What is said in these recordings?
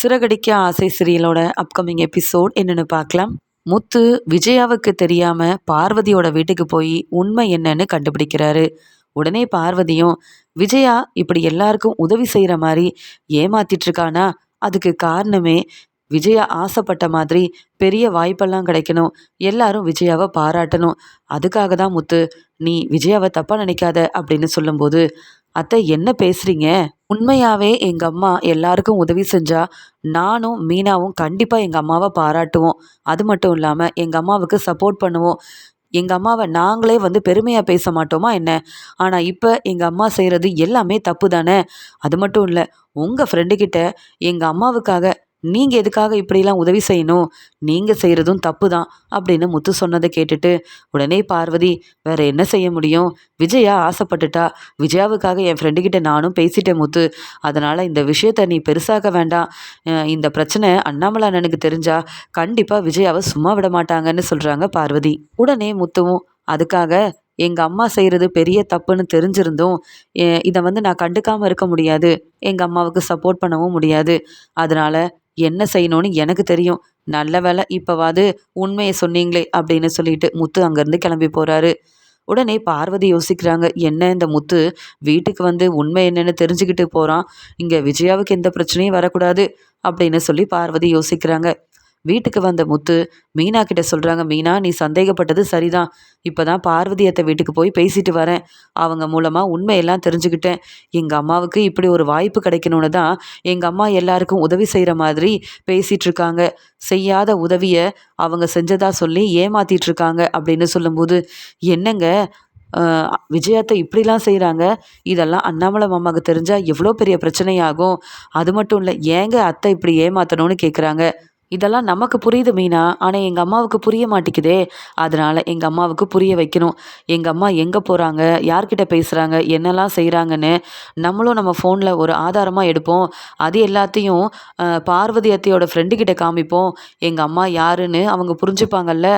சிறகடிக்க ஆசை சீரியலோட upcoming episode என்னன்னு பார்க்கலாம். முத்து விஜயாவுக்கு தெரியாம பார்வதியோட வீட்டுக்கு போய் உண்மை என்னன்னு கண்டுபிடிக்கிறாரு. உடனே பார்வதியும் விஜயா இப்படி எல்லாருக்கும் உதவி செய்யற மாதிரி ஏமாத்திட்டு இருக்கானா, அதுக்கு காரணமே விஜயா ஆசைப்பட்ட மாதிரி பெரிய வாய்ப்பெல்லாம் கிடைக்கணும், எல்லாரும் விஜயாவை பாராட்டணும், அதுக்காக தான் முத்து, நீ விஜயாவை தப்பா நினைக்காத அப்படின்னு சொல்லும்போது, அத்தை என்ன பேசுறீங்க? உண்மையாவே எங்க அம்மா எல்லாருக்கும் உதவி செஞ்சா நானும் மீனாவும் கண்டிப்பா எங்க அம்மாவை பாராட்டுவோம். அது மட்டும் இல்லாம எங்க அம்மாவுக்கு சப்போர்ட் பண்ணுவோம். எங்க அம்மாவை நாங்களே பெருமையா பேச மாட்டோமா என்ன? ஆனா இப்ப எங்க அம்மா செய்யறது எல்லாமே தப்பு தானே. அது மட்டும் இல்ல, உங்க ஃப்ரெண்டு கிட்ட எங்க அம்மாவுக்காக நீங்க எதுக்காக இப்படிலாம் உதவி செய்யணும்? நீங்க செய்யறதும் தப்பு தான் அப்படின்னு முத்து சொன்னதை கேட்டுட்டு உடனே பார்வதி, வேற என்ன செய்ய முடியும்? விஜயா ஆசைப்பட்டுட்டா. விஜயாவுக்காக என் ஃப்ரெண்டு கிட்ட நானும் பேசிட்டேன் முத்து. அதனால இந்த விஷயத்த நீ பெருசாக்க வேண்டாம். இந்த பிரச்சனை அண்ணாமலை அண்ணனுக்கு தெரிஞ்சா கண்டிப்பா விஜயாவை சும்மா விட மாட்டாங்கன்னு சொல்றாங்க பார்வதி. உடனே முத்துவும், அதுக்காக எங்க அம்மா செய்யறது பெரிய தப்புன்னு தெரிஞ்சிருந்தும் இதை நான் கண்டுக்காம இருக்க முடியாது. எங்க அம்மாவுக்கு சப்போர்ட் பண்ணவும் முடியாது. அதனால என்ன செய்யணும்னு எனக்கு தெரியும். நல்ல வேளை இப்பவாது உண்மையை சொன்னீங்களே அப்படின்னு சொல்லிட்டு முத்து அங்கேருந்து கிளம்பி போறாரு. உடனே பார்வதி யோசிக்கிறாங்க, என்ன இந்த முத்து வீட்டுக்கு உண்மை என்னன்னு தெரிஞ்சுக்கிட்டு போறான், இங்க விஜயாவுக்கு எந்த பிரச்சனையும் வரக்கூடாது அப்படின்னு சொல்லி பார்வதி யோசிக்கிறாங்க. வீட்டுக்கு வந்த முத்து மீனா கிட்ட சொல்றாங்க, மீனா நீ சந்தேகப்பட்டது சரிதான். இப்பதான் பார்வதி அத்தை வீட்டுக்கு போய் பேசிட்டு வரேன். அவங்க மூலமா உண்மையெல்லாம் தெரிஞ்சுக்கிட்டேன். எங்க அம்மாவுக்கு இப்படி ஒரு வாய்ப்பு கிடைக்கணும்னு தான் எங்க அம்மா எல்லாருக்கும் உதவி செய்யற மாதிரி பேசிட்டு இருக்காங்க. செய்யாத உதவிய அவங்க செஞ்சதா சொல்லி ஏமாத்திட்டு இருக்காங்க அப்படின்னு சொல்லும்போது, என்னங்க விஜயாத்தை இப்படிலாம் செய்கிறாங்க, இதெல்லாம் அண்ணாமலை மாமாவுக்கு தெரிஞ்சால் எவ்வளோ பெரிய பிரச்சனையாகும். அது மட்டும் இல்லை, ஏங்க அத்தை இப்படி ஏமாத்தணும்னு கேட்குறாங்க. இதெல்லாம் நமக்கு புரியுது மீனா, ஆனால் எங்கள் அம்மாவுக்கு புரிய மாட்டேங்குதே. அதனால் எங்கள் அம்மாவுக்கு புரிய வைக்கணும். எங்கள் அம்மா எங்கே போகிறாங்க, யார்கிட்ட பேசுகிறாங்க, என்னெல்லாம் செய்கிறாங்கன்னு நம்மளும் நம்ம ஃபோனில் ஒரு ஆதாரமாக எடுப்போம். அது எல்லாத்தையும் பார்வதி அத்தையோட ஃப்ரெண்டுக்கிட்ட காமிப்போம். எங்கள் அம்மா யாருன்னு அவங்க புரிஞ்சுப்பாங்கல்ல.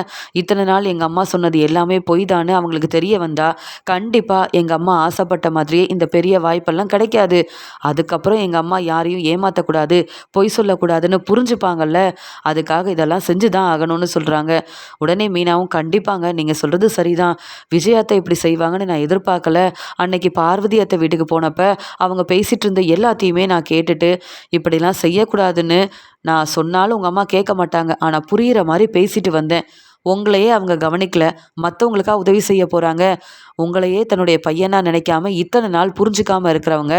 இத்தனை நாள் எங்கள் அம்மா சொன்னது எல்லாமே பொய் தான்னு அவங்களுக்கு தெரிய வந்தா கண்டிப்பாக எங்கள் அம்மா ஆசைப்பட்ட மாதிரியே இந்த பெரிய வாய்ப்பெல்லாம் கிடைக்காது. அதுக்கப்புறம் எங்கள் அம்மா யாரையும் ஏமாற்றக்கூடாது, பொய் சொல்லக்கூடாதுன்னு புரிஞ்சுப்பாங்கல்ல. அதுக்காக இதெல்லாம் செஞ்சு தான் ஆகணும்னு சொல்கிறாங்க. உடனே மீனாவும், கண்டிப்பாங்க நீங்கள் சொல்கிறது சரிதான், விஜயாத்தை இப்படி செய்வாங்கன்னு நான் எதிர்பார்க்கல. அன்னைக்கு பார்வதி அத்தை வீட்டுக்கு போனப்ப அவங்க பேசிகிட்டு இருந்த எல்லாத்தையுமே நான் கேட்டுட்டு இப்படிலாம் செய்யக்கூடாதுன்னு நான் சொன்னாலும் உங்கள் அம்மா கேட்க மாட்டாங்க, ஆனால் புரிகிற மாதிரி பேசிட்டு வந்தேன். உங்களையே அவங்க கவனிக்கல, மற்றவங்களுக்கா உதவி செய்ய போகிறாங்க. உங்களையே தன்னுடைய பையனா நினைக்காம இத்தனை நாள் புரிஞ்சுக்காம இருக்கிறவங்க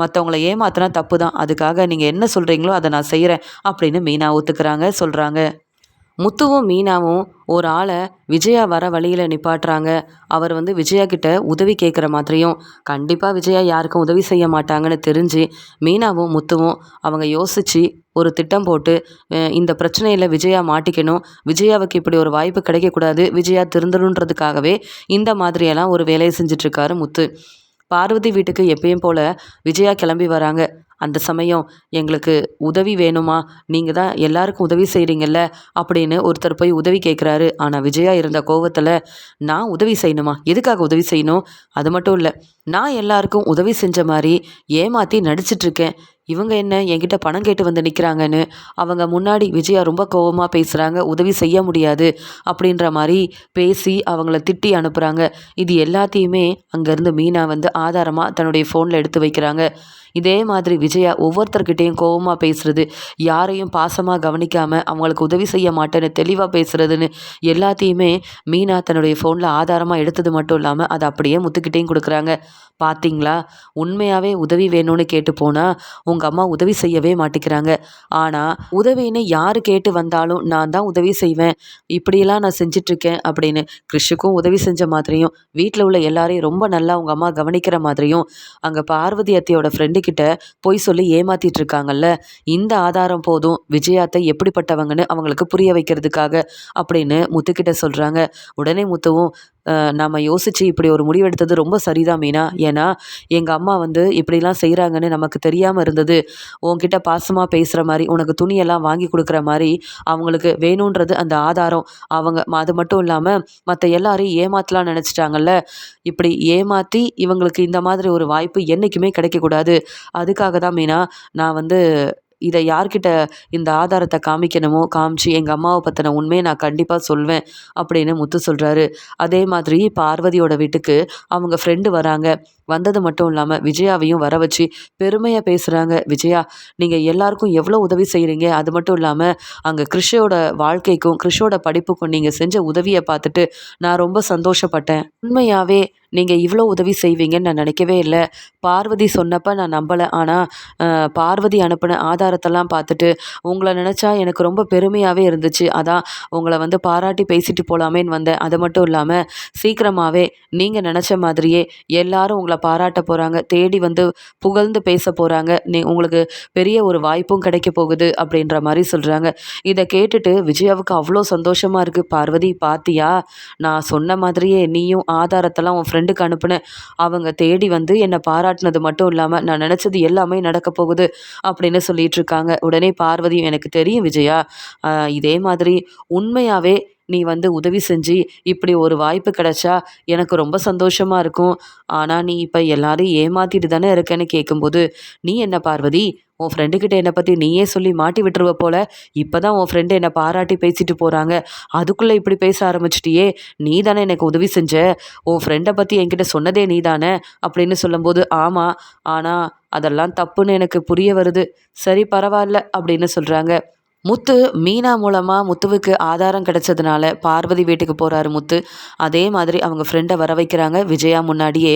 மற்றவங்கள ஏமாத்தினா தப்பு தான். அதுக்காக நீங்கள் என்ன சொல்கிறீங்களோ அதை நான் செய்கிறேன் அப்படின்னு மீனா ஒத்துக்கிறாங்க, சொல்கிறாங்க. முத்துவும் மீனாவும் ஒரு ஆளை விஜயா வர வழியில் நிப்பாட்டுறாங்க. அவர் விஜயா கிட்ட உதவி கேட்குற மாதிரியும் கண்டிப்பாக விஜயா யாருக்கும் உதவி செய்ய மாட்டாங்கன்னு தெரிஞ்சு மீனாவும் முத்துவும் அவங்க யோசித்து ஒரு திட்டம் போட்டு இந்த பிரச்சனையில் விஜயா மாட்டிக்கணும், விஜயாவுக்கு இப்படி ஒரு வாய்ப்பு கிடைக்கக்கூடாது, விஜயா திருந்தணுன்றதுக்காகவே இந்த மாதிரியெல்லாம் ஒரு வேலையை செஞ்சிட்ருக்காரு முத்து. பார்வதி வீட்டுக்கு எப்பயும் போல் விஜயா கிளம்பி வராங்க. அந்த சமயம், எங்களுக்கு உதவி வேணுமா, நீங்கள் தான் எல்லாருக்கும் உதவி செய்கிறீங்கல்ல அப்படின்னு ஒருத்தர் போய் உதவி கேட்குறாரு. ஆனால் விஜயா இருந்த கோவத்தில், நான் உதவி செய்யணுமா, எதுக்காக உதவி செய்யணும்? அது மட்டும் இல்லை, நான் எல்லாருக்கும் உதவி செஞ்ச மாதிரி ஏமாற்றி நடிச்சிட்ருக்கேன். இவங்க என்ன என்கிட்ட பணம் கேட்டு நிற்கிறாங்கன்னு அவங்க முன்னாடி விஜயா ரொம்ப கோவமாக பேசுகிறாங்க. உதவி செய்ய முடியாது அப்படின்ற மாதிரி பேசி அவங்கள திட்டி அனுப்புகிறாங்க. இது எல்லாத்தையுமே அங்கேருந்து மீனா ஆதாரமாக தன்னுடைய ஃபோனில் எடுத்து வைக்கிறாங்க. இதே மாதிரி விஜயா ஒவ்வொருத்தர்கிட்டையும் கோவமாக பேசுறது, யாரையும் பாசமாக கவனிக்காமல் அவங்களுக்கு உதவி செய்ய மாட்டேன்னு தெளிவாக பேசுறதுன்னு எல்லாத்தையுமே மீனா தன்னுடைய ஃபோனில் ஆதாரமாக எடுத்தது மட்டும் இல்லாமல் அதை அப்படியே முத்துக்கிட்டையும் கொடுக்குறாங்க. பார்த்தீங்களா, உண்மையாகவே உதவி வேணும்னு கேட்டு போனால் உங்கள் அம்மா உதவி செய்யவே மாட்டேங்கிறாங்க. ஆனால் உதவின்னு யார் கேட்டு வந்தாலும் நான் தான் உதவி செய்வேன், இப்படியெல்லாம் நான் செஞ்சிட்ருக்கேன் அப்படின்னு கிறிஷுக்கும் உதவி செஞ்ச மாதிரியும் வீட்டில் உள்ள எல்லாரையும் ரொம்ப நல்லா உங்கள் அம்மா கவனிக்கிற மாதிரியும் அங்கே பார்வதி அத்தையோட ஃப்ரெண்டு கிட்ட பொய் சொல்லி ஏமாத்திட்டு இருக்காங்கல்ல. இந்த ஆதாரம் போதும் விஜயாத்தை எப்படிப்பட்டவங்கன்னு அவங்களுக்கு புரிய வைக்கிறதுக்காக அப்படின்னு முத்துக்கிட்ட சொல்கிறாங்க. உடனே முத்துவும், நாம் யோசித்து இப்படி ஒரு முடிவெடுத்தது ரொம்ப சரிதான் மீனா. ஏன்னா எங்கள் அம்மா இப்படிலாம் செய்கிறாங்கன்னு நமக்கு தெரியாமல் இருந்தது. உன்கிட்ட பாசமாக பேசுகிற மாதிரி, உனக்கு துணியெல்லாம் வாங்கி கொடுக்குற மாதிரி அவங்களுக்கு வேணுன்றது அந்த ஆதாரம். அவங்க அது மட்டும் இல்லாமல் மற்ற எல்லாரையும் ஏமாற்றலாம் நினச்சிட்டாங்கல்ல. இப்படி ஏமாற்றி இவங்களுக்கு இந்த மாதிரி ஒரு வாய்ப்பு என்றைக்குமே கிடைக்கக்கூடாது. அதுக்காக தான் மீனா நான் இதை யார்கிட்ட இந்த ஆதாரத்தை காமிக்கணுமோ காமிச்சு எங்கள் அம்மாவை பற்றின உண்மையை நான் கண்டிப்பாக சொல்வேன் அப்படின்னு முத்து சொல்கிறாரு. அதே மாதிரி பார்வதியோட வீட்டுக்கு அவங்க ஃப்ரெண்டு வராங்க. வந்தது மட்டும் இல்லாமல் விஜயாவையும் வர வச்சு பெருமையாக பேசுகிறாங்க. விஜயா, நீங்கள் எல்லாருக்கும் எவ்வளோ உதவி செய்கிறீங்க, அது மட்டும் இல்லாமல் அங்கே கிறிஷோட வாழ்க்கைக்கும் கிறிஷோட படிப்புக்கும் நீங்கள் செஞ்ச உதவியை பார்த்துட்டு நான் ரொம்ப சந்தோஷப்பட்டேன். உண்மையாகவே நீங்கள் இவ்வளோ உதவி செய்வீங்கன்னு நான் நினைக்கவே இல்லை. பார்வதி சொன்னப்போ நான் நம்பலை. ஆனால் பார்வதி அனுப்பின ஆதாரத்தெல்லாம் பார்த்துட்டு உங்களை நினச்சா எனக்கு ரொம்ப பெருமையாகவே இருந்துச்சு. அதான் உங்களை வந்து பாராட்டி பேசிட்டு போகலாமேன்னு வந்தேன். அது மட்டும் இல்லாமல் சீக்கிரமாகவே நீங்கள் நினச்ச மாதிரியே எல்லாரும் உங்களை பாராட்ட போகிறாங்க, தேடி வந்து புகழ்ந்து பேச போகிறாங்க. உங்களுக்கு பெரிய ஒரு வாய்ப்பும் கிடைக்க போகுது அப்படின்ற மாதிரி சொல்கிறாங்க. இதை கேட்டுட்டு விஜயாவுக்கு அவ்வளோ சந்தோஷமாக இருக்குது. பார்வதி பாத்தியா, நான் சொன்ன மாதிரியே நீயும் ஆதாரத்தெல்லாம் உன் ஃப்ரெண்டுக்கு அனுப்புனேன். அவங்க தேடி வந்து என்னை பாராட்டினது மட்டும் இல்லாமல் நான் நினச்சது எல்லாமே நடக்க போகுது அப்படின்னு சொல்லிட்டு இருக்காங்க. உடனே பார்வதியும், எனக்கு தெரியும் விஜயா, இதே மாதிரி உண்மையாகவே நீ வந்து உதவி செஞ்சு இப்படி ஒரு வாய்ப்பு கிடைச்சா எனக்கு ரொம்ப சந்தோஷமாக இருக்கும். ஆனால் நீ இப்போ எல்லாரும் ஏமாத்திட்டு தானே இருக்கேன்னு கேட்கும்போது, நீ என்ன பார்வதி, உன் ஃப்ரெண்டுக்கிட்ட என்னை பற்றி நீயே சொல்லி மாட்டி விட்டுருவ போல. இப்போ தான் உன் ஃப்ரெண்டு என்னை பாராட்டி பேசிட்டு போகிறாங்க, அதுக்குள்ளே இப்படி பேச ஆரம்பிச்சிட்டியே. நீ தானே எனக்கு உதவி செஞ்ச, உன் ஃப்ரெண்டை பற்றி என்கிட்ட சொன்னதே நீ தானே அப்படின்னு சொல்லும்போது, ஆமாம், ஆனால் அதெல்லாம் தப்புன்னு எனக்கு புரிய வருது. சரி பரவாயில்ல அப்படின்னு சொல்கிறாங்க. முத்து மீனா மூலமாக முத்துவுக்கு ஆதாரம் கிடைச்சதுனால பார்வதி வீட்டுக்கு போகிறாரு முத்து. அதே மாதிரி அவங்க ஃப்ரெண்டை வர வைக்கிறாங்க. விஜயா முன்னாடியே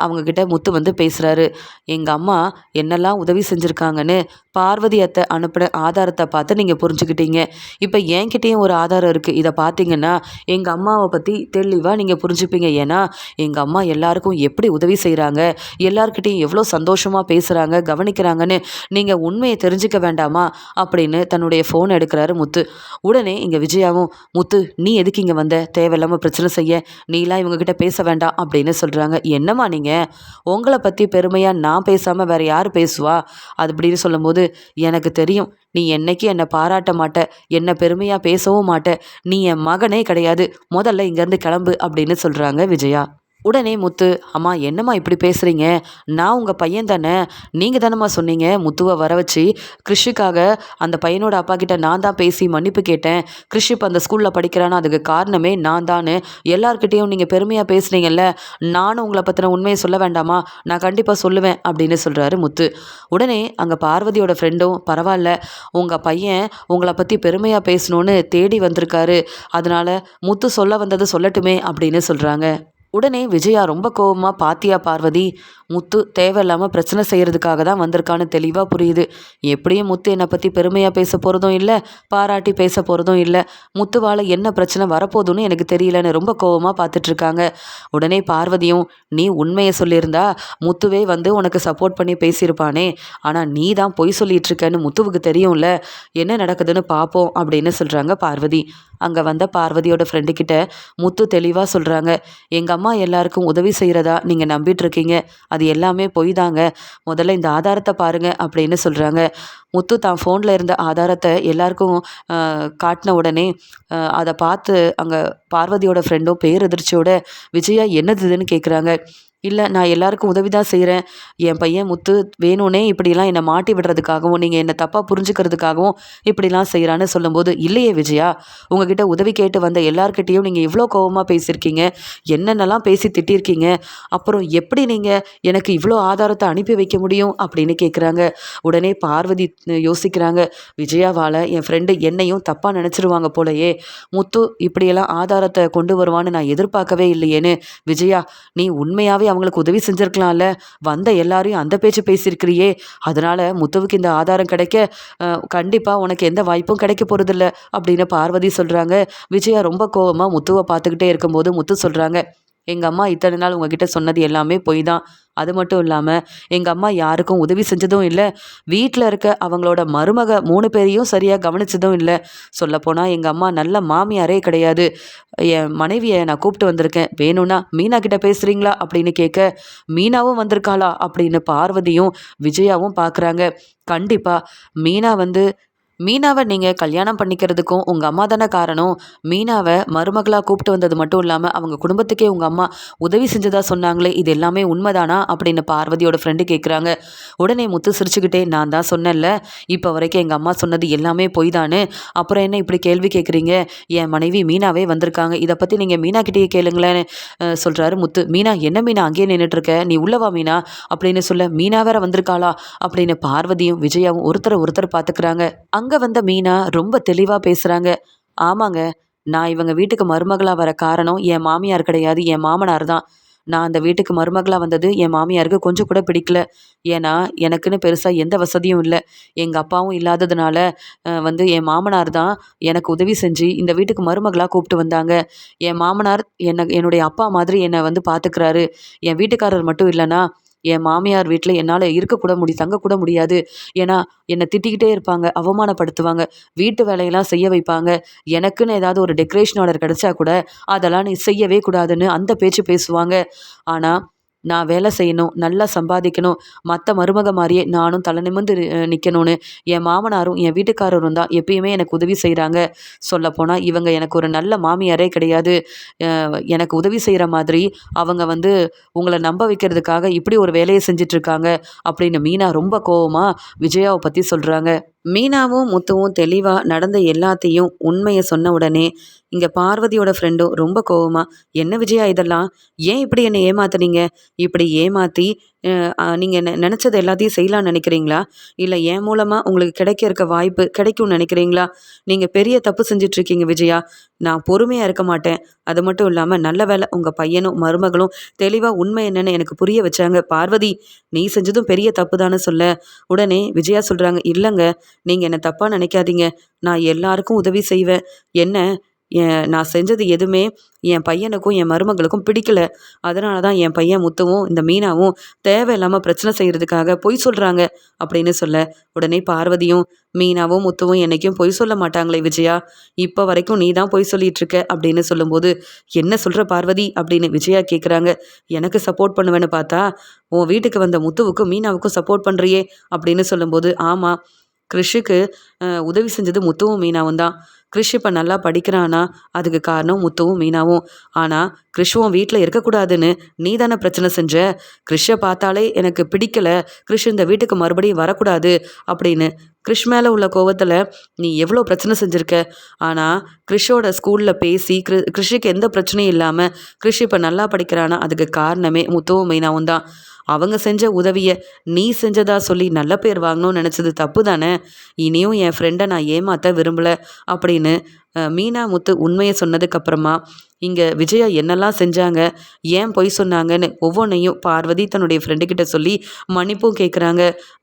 அவங்கக்கிட்ட முத்து வந்து பேசுகிறாரு. எங்கள் அம்மா என்னெல்லாம் உதவி செஞ்சுருக்காங்கன்னு பார்வதி அத்தை அனுப்பின ஆதாரத்தை பார்த்து நீங்கள் புரிஞ்சுக்கிட்டீங்க. இப்போ என்கிட்டேயும் ஒரு ஆதாரம் இருக்குது. இதை பார்த்தீங்கன்னா எங்கள் அம்மாவை பற்றி தெளிவாக நீங்கள் புரிஞ்சுப்பீங்க. ஏன்னா எங்கள் அம்மா எல்லாருக்கும் எப்படி உதவி செய்கிறாங்க, எல்லார்கிட்டையும் எவ்வளோ சந்தோஷமாக பேசுகிறாங்க, கவனிக்கிறாங்கன்னு நீங்கள் உண்மையை தெரிஞ்சுக்க வேண்டாமா அப்படின்னு தன்னுடைய ஃபோன் எடுக்கிறாரு முத்து. உடனே இங்கே விஜயாவும், முத்து நீ எதுக்கு இங்கே வந்த, தேவையில்லாமல் பிரச்சனை செய்ய, நீலாம் இவங்ககிட்ட பேச வேண்டாம் அப்படின்னு சொல்கிறாங்க. என்னம்மா நீங்கள், உங்களை பற்றி பெருமையாக நான் பேசாமல் வேறு யார் பேசுவா அது அப்படின்னு சொல்லும்போது, எனக்கு தெரியும் நீ என்னைக்கு என்னை பாராட்ட மாட்ட, என்னை பெருமையாக பேசவும் மாட்ட, நீ என் மகனே கிடையாது, முதல்ல இங்கேருந்து கிளம்பு அப்படின்னு சொல்கிறாங்க விஜயா. உடனே முத்து, அம்மா என்னம்மா இப்படி பேசுகிறீங்க, நான் உங்கள் பையன் தானே, நீங்கள் தானம்மா சொன்னீங்க முத்துவை வர வச்சு கிறிஷுக்காக அந்த பையனோட அப்பா கிட்ட நான் தான் பேசி மன்னிப்பு கேட்டேன், கிறிஷ் இப்போ அந்த ஸ்கூலில் படிக்கிறான்னா அதுக்கு காரணமே நான் தான், எல்லார்கிட்டேயும் நீங்கள் பெருமையாக பேசுனீங்கல்ல, நானும் உங்களை பற்றின உண்மையை சொல்ல வேண்டாமா, நான் கண்டிப்பாக சொல்லுவேன் அப்படின்னு சொல்கிறாரு முத்து. உடனே அங்கே பார்வதியோட ஃப்ரெண்டும், பரவாயில்ல உங்கள் பையன் உங்களை பற்றி பெருமையாக பேசணுன்னு தேடி வந்திருக்காரு, அதனால் முத்து சொல்ல வந்தது சொல்லட்டுமே அப்படின்னு சொல்கிறாங்க. உடனே விஜயா ரொம்ப கோவமாக, பாத்தியா பார்வதி, முத்து தேவையில்லாமல் பிரச்சனை செய்கிறதுக்காக தான் வந்திருக்கான்னு தெளிவாக புரியுது. எப்படியும் முத்து என்னை பற்றி பெருமையாக பேச போகிறதும் இல்லை, பாராட்டி பேச போகிறதும் இல்லை, முத்துவால் என்ன பிரச்சனை வரப்போகுதுன்னு எனக்கு தெரியலன்னு ரொம்ப கோவமாக பார்த்துட்ருக்காங்க. உடனே பார்வதியும், நீ உண்மையை சொல்லியிருந்தா முத்துவே வந்து உனக்கு சப்போர்ட் பண்ணி பேசியிருப்பானே, ஆனால் நீ தான் பொய் சொல்லிட்டு இருக்கேன்னு முத்துவுக்கு தெரியும்ல, என்ன நடக்குதுன்னு பார்ப்போம் அப்படின்னு சொல்கிறாங்க பார்வதி. அங்கே வந்த பார்வதியோட ஃப்ரெண்டுக்கிட்ட முத்து தெளிவாக சொல்கிறாங்க, எங்கள் அம்மா எல்லாருக்கும் உதவி செய்கிறதா நீங்கள் நம்பிட்டுருக்கீங்க, அது எல்லாமே பொய் தாங்க, முதல்ல இந்த ஆதாரத்தை பாருங்கள் அப்படின்னு சொல்கிறாங்க. முத்து தான் ஃபோனில் இருந்த ஆதாரத்தை எல்லாருக்கும் காட்டின உடனே அதை பார்த்து அங்கே பார்வதியோட ஃப்ரெண்டும் பேரெதிர்ச்சியோட, விஜயா என்னதுன்னு கேட்குறாங்க. இல்லை நான் எல்லாருக்கும் உதவி தான் செய்கிறேன், என் பையன் முத்து வேணும்னே இப்படிலாம் என்னை மாட்டி விடுறதுக்காகவும் நீங்கள் என்னை தப்பாக புரிஞ்சுக்கிறதுக்காகவும் இப்படிலாம் செய்கிறான்னு சொல்லும்போது, இல்லையே விஜயா, உங்ககிட்ட உதவி கேட்டு வந்த எல்லார்கிட்டேயும் நீங்கள் இவ்வளோ கோபமாக பேசியிருக்கீங்க, என்னென்னலாம் பேசி திட்டிருக்கீங்க, அப்புறம் எப்படி நீங்கள் எனக்கு இவ்வளோ ஆதாரத்தை அனுப்பி வைக்க முடியும் அப்படின்னு கேட்குறாங்க. உடனே பார்வதி யோசிக்கிறாங்க, விஜயாவால் என் ஃப்ரெண்டு என்னையும் தப்பாக நினச்சிருவாங்க போலையே, முத்து இப்படியெல்லாம் ஆதாரத்தை கொண்டு வருவான்னு நான் எதிர்பார்க்கவே இல்லையேன்னு. விஜயா, நீ உண்மையாகவே அவங்களுக்கு உதவி செஞ்சுருக்கலாம்ல, வந்த எல்லாரையும் அந்த பேச்சு பேசியிருக்கிறியே, அதனால் முத்துவுக்கு இந்த ஆதாரம் கிடைக்க கண்டிப்பாக உனக்கு எந்த வாய்ப்பும் கிடைக்க போகிறதில்ல அப்படின்னு பார்வதி சொல்கிறாங்க. விஜயா ரொம்ப கோவமாக முத்துவை பார்த்துக்கிட்டே இருக்கும்போது முத்து சொல்கிறாங்க, எங்கள் அம்மா இத்தனை நாள் உங்ககிட்ட சொன்னது எல்லாமே பொய் தான், அது மட்டும் இல்லாமல் எங்கள் அம்மா யாருக்கும் உதவி செஞ்சதும் இல்லை, வீட்டில் இருக்க அவங்களோட மருமக 3 பேரையும் சரியாக கவனிச்சதும் இல்லை, சொல்லப்போனால் எங்கள் அம்மா நல்ல மாமியாரே கிடையாது, என் மனைவியை நான் கூப்பிட்டு வந்திருக்கேன், வேணும்னா மீனா கிட்ட பேசுகிறீங்களா அப்படின்னு கேட்க, மீனாவும் வந்திருக்காளா அப்படின்னு பார்வதியும் விஜயாவும் பார்க்குறாங்க. கண்டிப்பாக மீனா வந்து மீனாவை நீங்க கல்யாணம் பண்ணிக்கிறதுக்கும் உங்க அம்மா தானே காரணம். மீனாவை மருமகளா கூப்பிட்டு வந்தது மட்டும் இல்லாம, அவங்க குடும்பத்துக்கே உங்க அம்மா உதவி செஞ்சதா சொன்னாங்களே, இது எல்லாமே உண்மைதானா? அப்படின்னு பார்வதியோட ஃப்ரெண்டு கேட்குறாங்க. உடனே முத்து சிரிச்சுக்கிட்டே, நான் தான் சொன்னேன்ல, இப்போ வரைக்கும் எங்க அம்மா சொன்னது எல்லாமே பொய் தானு. அப்புறம் என்ன இப்படி கேள்வி கேட்குறீங்க? என் மனைவி மீனாவே வந்திருக்காங்க. இதை பத்தி நீங்க மீனா கிட்டேயே கேளுங்களேன்னு சொல்றாரு முத்து. மீனா, என்ன மீனா அங்கேயே நின்னுட்டு இருக்க? நீ உள்ள வா மீனா அப்படின்னு சொல்ல, மீனா வேற வந்திருக்காளா அப்படின்னு பார்வதியும் விஜயாவும் ஒருத்தரை ஒருத்தர் பார்த்துக்கிறாங்க. அங்க வந்த மீனா ரொம்ப தெளிவா பேசுறாங்க. ஆமாங்க. நான் இவங்க வீட்டுக்கு மருமகளா வர காரணம் என் மாமியார் கிடையாது, என் மாமனார் தான். நான் அந்த வீட்டுக்கு மருமகளா வந்தது என் மாமியாருக்கு கொஞ்சம் கூட பிடிக்கல. ஏன்னா, எனக்குன்னு பெருசா எந்த வசதியும் இல்ல. எங்க அப்பாவும் இல்லாததுனால என் மாமனார் தான் எனக்கு உதவி செஞ்சு இந்த வீட்டுக்கு மருமகளா கூப்பிட்டு வந்தாங்க. என் மாமனார் என்னுடைய அப்பா மாதிரி என்ன பார்த்துக்கிறாரு. என் வீட்டுக்காரர் மட்டும் இல்லன்னா, என் மாமியார் வீட்ல என்னால தங்கக்கூட முடியாது. ஏன்னா, என்ன திட்டிக்கிட்டே இருப்பாங்க, அவமானப்படுத்துவாங்க, வீட்டு வேலையெல்லாம் செய்ய வைப்பாங்க. எனக்குன்னு ஏதாவது ஒரு டெக்கரேஷன் ஆர்டர் கிடைச்சா கூட, அதெல்லாம் நீ செய்யவே கூடாதுன்னு அந்த பேச்சு பேசுவாங்க. ஆனா, நான் வேலை செய்யணும், நல்லா சம்பாதிக்கணும், மத்த மருமக மாரியே நானும் தலை நிமிர்ந்து நிக்கணும்னு என் மாமனாரும், என் வீட்டுக்காரரும் தான் எப்பயுமே எனக்கு உதவி செய்றாங்க. சொல்லப்போனா இவங்க எனக்கு ஒரு நல்ல மாமியாரே கிடையாது. எனக்கு உதவி செய்ற மாதிரி அவங்க உங்கள நம்ப வைக்கிறதுக்காக இப்படி ஒரு வேலைய செஞ்சுட்ருக்காங்க அப்படின்னு மீனா ரொம்ப கோவமா விஜயாவ பத்தி சொல்றாங்க. மீனாவும் முத்துவும் தெளிவா நடந்த எல்லாத்தையும் உண்மைய சொன்ன உடனே, இங்க பார்வதியோட ஃப்ரெண்டும் ரொம்ப கோவமா, "என்ன விஜயா இதெல்லாம்? ஏன் இப்படி என்ன ஏமாத்துனீங்க? இப்படி ஏமாத்தி நீங்க நெனச்சது எல்லாத்தையும் செய்யலாம்னு நெனைக்கிறீங்களா? இல்ல என் மூலமா உங்களுக்கு கிடைக்க இருக்க வாய்ப்பு கிடைக்கும்னு நெனைக்கிறீங்களா? நீங்க பெரிய தப்பு செஞ்சுட்ருக்கீங்க விஜயா. நான் பொறுமையா இருக்க மாட்டேன். அது மட்டும் இல்லாம நல்ல வேளை உங்க பையனும், மருமகளும் தெளிவா உண்மை என்னன்னு எனக்கு புரிய வச்சாங்க. பார்வதி, நீ செஞ்சதும் பெரிய தப்பு தான்னு சொல்ல, உடனே விஜயா சொல்றாங்க, "இல்லங்க, நீங்க என்ன தப்பா நினைக்காதீங்க. நான் எல்லாருக்கும் உதவி செய்வேன். என்ன நான் செஞ்சது எதுவுமே என் பையனுக்கும், என் மருமகளுக்கும் பிடிக்கல. அதனால தான் என் பையன் முத்துவும், இந்த மீனாவும் தேவையில்லாம பிரச்சனை செய்றதுக்காக பொய் சொல்றாங்க." அப்படின்னு சொல்ல, உடனே பார்வதியும், "மீனாவும், முத்துவும் என்னைக்கும் பொய் சொல்ல மாட்டாங்களே விஜயா. இப்ப வரைக்கும் நீ தான் பொய் சொல்லிட்டு இருக்க." அப்படின்னு சொல்லும்போது, "என்ன சொல்ற பார்வதி?" அப்படின்னு விஜயா கேட்குறாங்க. "எனக்கு சப்போர்ட் பண்ணுவேன்னு பார்த்தா, உன் வீட்டுக்கு வந்த முத்துவுக்கும், மீனாவுக்கும் சப்போர்ட் பண்றியே." அப்படின்னு சொல்லும்போது, "ஆமா. கிறிஷுக்கு உதவி செஞ்சது முத்துவும் மீனாவும் தான். கிறிஷ் இப்போ நல்லா படிக்கிறானா, அதுக்கு காரணம் முத்துவும் மீனாவும். ஆனால் கிறிஷ் உன் வீட்டில் இருக்கக்கூடாதுன்னு நீ தானே பிரச்சனை செஞ்ச. கிறிஷை பார்த்தாலே எனக்கு பிடிக்கல, கிறிஷ் இந்த வீட்டுக்கு மறுபடியும் வரக்கூடாது அப்படின்னு கிறிஷ் மேலே உள்ள கோவத்தில் நீ எவ்வளோ பிரச்சனை செஞ்சுருக்க. ஆனால் கிறிஷோட ஸ்கூலில் பேசி கிறிஷுக்கு எந்த பிரச்சனையும் இல்லாமல் கிறிஷ் இப்போ நல்லா படிக்கிறானா, அதுக்கு காரணமே முத்துவும் மீனாவும் தான். அவங்க செஞ்ச உதவிய நீ செஞ்சதா சொல்லி நல்ல பேர் வாங்கணும்னு நினச்சது தப்பு தானே. இனியும் என் ஃப்ரெண்டை நான் ஏமாற்ற விரும்பலை." அப்படின்னு மீனா முத்து உண்மையை சொன்னதுக்கப்புறமா, இங்கே விஜயா என்னெல்லாம் செஞ்சாங்க, ஏன் பொய் சொன்னாங்கன்னு ஒவ்வொன்றையும் பார்வதி தன்னுடைய ஃப்ரெண்டுக்கிட்ட சொல்லி மன்னிப்பும் கேட்குறாங்க.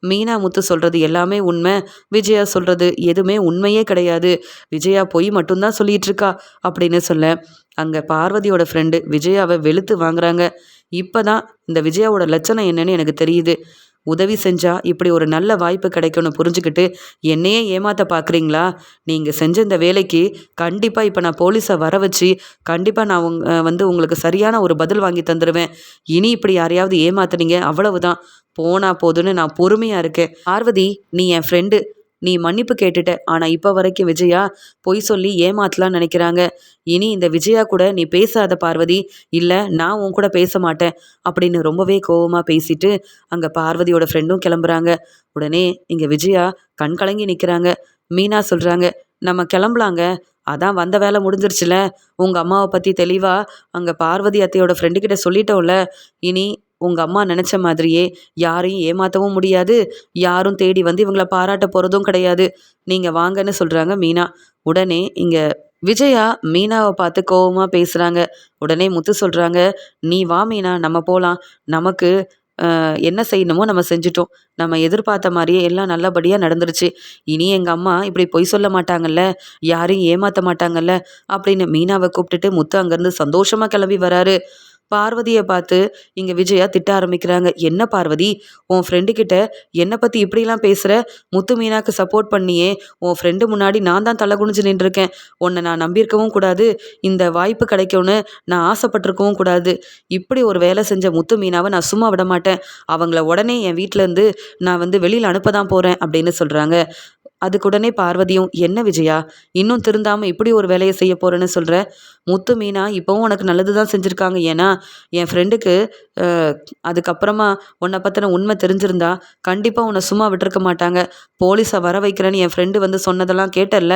மீனா முத்து சொல்கிறது எல்லாமே உண்மை, விஜயா சொல்கிறது எதுவுமே உண்மையே கிடையாது, விஜயா பொய் மட்டும்தான் சொல்லிட்டு இருக்கா அப்படின்னு சொல்ல, அங்கே பார்வதியோட ஃப்ரெண்டு விஜயாவை வெளுத்து வாங்குறாங்க. இப்போ தான் இந்த விஜயாவோட லட்சணம் என்னன்னு எனக்கு தெரியுது. உதவி செஞ்சா இப்படி ஒரு நல்ல வாய்ப்பு கிடைக்கும்னு புரிஞ்சுக்கிட்டு என்னையே ஏமாத்த பார்க்குறீங்களா? நீங்கள் செஞ்ச இந்த வேலைக்கு கண்டிப்பாக இப்போ நான் போலீஸை வர வச்சு கண்டிப்பாக நான் உங்களுக்கு சரியான ஒரு பதில் வாங்கி தந்துடுவேன். இனி இப்படி யாரையாவது ஏமாத்துனீங்க அவ்வளவுதான். போனா போதுன்னு நான் பொறுமையாக இருக்கேன். பார்வதி, நீ என் ஃப்ரெண்டு. நீ மன்னிப்பு கேட்டுட்ட. ஆனால் இப்போ வரைக்கும் விஜயா பொய் சொல்லி ஏமாத்தலாம்னு நினைக்கிறாங்க. இனி இந்த விஜயா கூட நீ பேசாத பார்வதி. இல்லை, நான் உன் கூட பேச மாட்டேன் அப்படின்னு ரொம்பவே கோவமாக பேசிட்டு அங்கே பார்வதியோட ஃப்ரெண்டும் கிளம்புறாங்க. உடனே இங்கே விஜயா கண் கலங்கி நிற்கிறாங்க. மீனா சொல்கிறாங்க, "நம்ம கிளம்பலாங்க. அதான் வந்த வேலை முடிஞ்சிருச்சுல. உங்கள் அம்மாவை பற்றி தெளிவாக அங்கே பார்வதி அத்தையோட ஃப்ரெண்டுக்கிட்ட சொல்லிட்டோம்ல. இனி உங்கள் அம்மா நினச்ச மாதிரியே யாரையும் ஏமாற்றவும் முடியாது, யாரும் தேடி இவங்கள பாராட்ட போகிறதும் கிடையாது. நீங்கள் வாங்கன்னு சொல்கிறாங்க மீனா. உடனே இங்கே விஜயா மீனாவை பார்த்து கோவமாக பேசுகிறாங்க. உடனே முத்து சொல்கிறாங்க, "நீ வா மீனா, நம்ம போகலாம். நமக்கு என்ன செய்யணுமோ நம்ம செஞ்சுட்டோம். நம்ம எதிர்பார்த்த மாதிரியே எல்லாம் நல்லபடியாக நடந்துருச்சு. இனி எங்கள் அம்மா இப்படி பொய் சொல்ல மாட்டாங்கல்ல, யாரையும் ஏமாற்ற மாட்டாங்கல்ல." அப்படின்னு மீனாவை கூப்பிட்டுட்டு முத்து அங்கேருந்து சந்தோஷமாக கிளம்பி வராரு. பார்வதியை பார்த்து இங்கே விஜயா திட்ட ஆரம்பிக்கிறாங்க. "என்ன பார்வதி, உன் ஃப்ரெண்டு கிட்ட என்னை பற்றி இப்படிலாம் பேசுகிற? முத்து மீனாக்கு சப்போர்ட் பண்ணியே உன் ஃப்ரெண்டு முன்னாடி நான் தான் தலை குனிஞ்சு நின்றுருக்கேன். உன்னை நான் நம்பியிருக்கவும் கூடாது, இந்த வாய்ப்பு கிடைக்கும்னு நான் ஆசைப்பட்டிருக்கவும் கூடாது. இப்படி ஒரு வேலை செஞ்ச முத்து மீனாவை நான் சும்மா விட மாட்டேன். அவங்கள உடனே என் வீட்டிலேருந்து நான் வெளியில் அனுப்ப தான் போகிறேன்." அப்படின்னு சொல்கிறாங்க. அதுக்கு உடனே பார்வதியும், என்ன விஜயா இன்னும் திருந்தாம இப்படி ஒரு வேலையை செய்ய போறேன்னு சொல்ற? முத்து மீனா இப்பவும் உனக்கு நல்லது தான் செஞ்சுருக்காங்க. ஏன்னா என் ஃப்ரெண்டுக்கு அதுக்கப்புறமா உன்னை பற்றின உண்மை தெரிஞ்சிருந்தா கண்டிப்பாக உன்னை சும்மா விட்டுருக்க மாட்டாங்க. போலீஸை வர வைக்கிறேன்னு என் ஃப்ரெண்டு வந்து சொன்னதெல்லாம் கேட்டல்ல,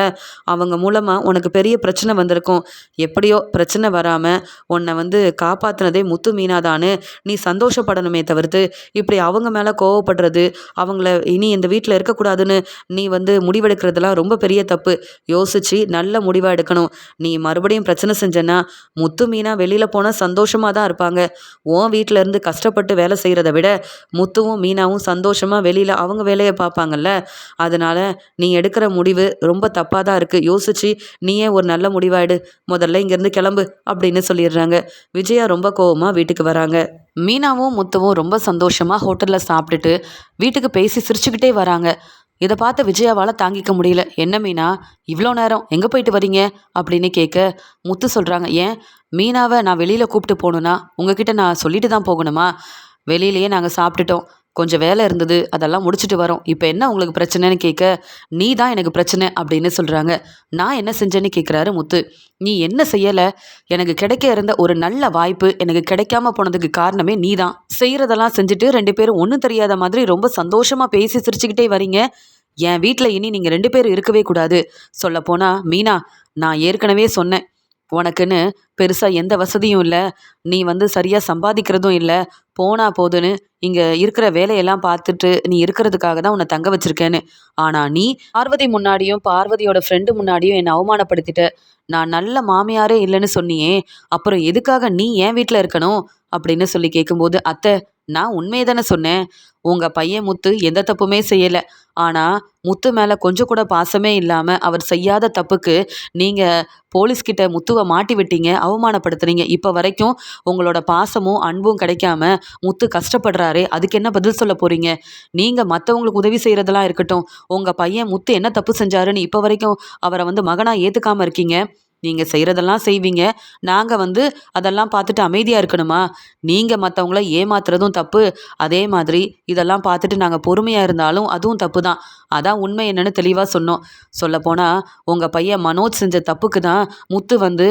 அவங்க மூலமாக உனக்கு பெரிய பிரச்சனை வந்திருக்கும். எப்படியோ பிரச்சனை வராமல் உன்னை வந்து காப்பாற்றினதே முத்து மீனாதான்னு நீ சந்தோஷப்படணுமே தவிர்த்து இப்படி அவங்க மேலே கோவப்படுறது, அவங்கள இனி இந்த வீட்டில் இருக்கக்கூடாதுன்னு நீ வந்து முடிவெடுக்கிறதுலாம் ரொம்ப பெரிய தப்பு. யோசிச்சு நல்ல முடிவாக எடுக்கணும். நீ மறுபடியும் பிரச்சனை செஞ்சேன்னா முத்து மீனா வெளியில் போனால் சந்தோஷமாக தான் இருப்பாங்க. உன் வீட்டில் இருந்து கஷ்டப்பட்டு வேலை செய்கிறத விட முத்துவும் மீனாவும் சந்தோஷமாக வெளியில் அவங்க வேலையை பார்ப்பாங்கல்ல. அதனால் நீ எடுக்கிற முடிவு ரொம்ப தப்பாக தான் இருக்குது. யோசிச்சு நீயே ஒரு நல்ல முடிவாயிடு. முதல்ல இங்கேருந்து கிளம்பு அப்படின்னு சொல்லிடுறாங்க. விஜயா ரொம்ப கோவமாக வீட்டுக்கு வராங்க. மீனாவும் முத்துவும் ரொம்ப சந்தோஷமாக ஹோட்டலில் சாப்பிட்டுட்டு வீட்டுக்கு பேசி சிரிச்சுக்கிட்டே வராங்க. இதை பார்த்த விஜயாவால் தாங்கிக்க முடியல. என்ன மீனா இவ்வளோ நேரம் எங்கே போயிட்டு வரீங்க அப்படின்னு கேட்க முத்து சொல்கிறாங்க, ஏன் மீனாவை நான் வெளியில் கூப்பிட்டு போகணுன்னா உங்ககிட்ட நான் சொல்லிட்டு தான் போகணுமா? வெளியிலேயே நாங்கள் சாப்பிட்டுட்டோம், கொஞ்சம் வேலை இருந்தது, அதெல்லாம் முடிச்சுட்டு வரோம். இப்போ என்ன உங்களுக்கு பிரச்சனைன்னு கேட்க, நீ தான் எனக்கு பிரச்சனை அப்படின்னு சொல்கிறாங்க. நான் என்ன செஞ்சேன்னு கேட்குறாரு முத்து. நீ என்ன செய்யலை? எனக்கு கிடைக்க இருந்த ஒரு நல்ல வாய்ப்பு எனக்கு கிடைக்காம போனதுக்கு காரணமே நீ தான். செய்கிறதெல்லாம் செஞ்சுட்டு 2 பேரும் ஒன்றும் தெரியாத மாதிரி ரொம்ப சந்தோஷமாக பேசி சிரிச்சுக்கிட்டே வரீங்க. என் வீட்டில் இனி நீங்கள் 2 பேரும் இருக்கவே கூடாது. சொல்லப்போனால் மீனா, நான் ஏற்கனவே சொன்னேன், உனக்குன்னு பெருசாக எந்த வசதியும் இல்லை, நீ வந்து சரியாக சம்பாதிக்கிறதும் இல்லை, போனா போதுன்னு இங்கே இருக்கிற வேலையெல்லாம் பார்த்துட்டு நீ இருக்கிறதுக்காக தான் உன்னை தங்க வச்சிருக்கேன்னு. ஆனால் நீ பார்வதி முன்னாடியும் பார்வதியோட ஃப்ரெண்டு முன்னாடியும் என்னை அவமானப்படுத்திட்ட. நான் நல்ல மாமியாரே இல்லைன்னு சொன்னியே, அப்புறம் எதுக்காக நீ என் வீட்டில் இருக்கணும் அப்படின்னு சொல்லி கேட்கும்போது, அத்தை நான் உண்மையை தானே சொன்னேன். உங்கள் பையன் முத்து எந்த தப்புமே செய்யலை. ஆனால் முத்து மேலே கொஞ்சம் கூட பாசமே இல்லாமல் அவர் செய்யாத தப்புக்கு நீங்கள் போலீஸ்கிட்ட முத்துவை மாட்டி விட்டீங்க, அவமானப்படுத்துறீங்க. இப்போ வரைக்கும் உங்களோட பாசமும் அன்பும் கிடைக்காம முத்து கஷ்டப்படுறாரே, அதுக்கு என்ன பதில் சொல்ல போகிறீங்க? நீங்கள் மற்றவங்களுக்கு உதவி செய்கிறதெல்லாம் இருக்கட்டும், உங்கள் பையன் முத்து என்ன தப்பு செஞ்சாருன்னு இப்போ வரைக்கும் அவரை வந்து மகனாக ஏற்றுக்காமல் இருக்கீங்க. நீங்கள் செய்கிறதெல்லாம் செய்வீங்க, நாங்கள் வந்து அதெல்லாம் பார்த்துட்டு அமைதியாக இருக்கணுமா? நீங்கள் மற்றவங்கள ஏமாத்துறதும் தப்பு, அதே மாதிரி இதெல்லாம் பார்த்துட்டு நாங்கள் பொறுமையாக இருந்தாலும் அதுவும் தப்பு தான். அதான் உண்மை என்னன்னு தெளிவாக சொன்னோம். சொல்லப்போனால் உங்கள் பையன் மனோஜ் செஞ்ச தப்புக்கு தான் முத்து வந்து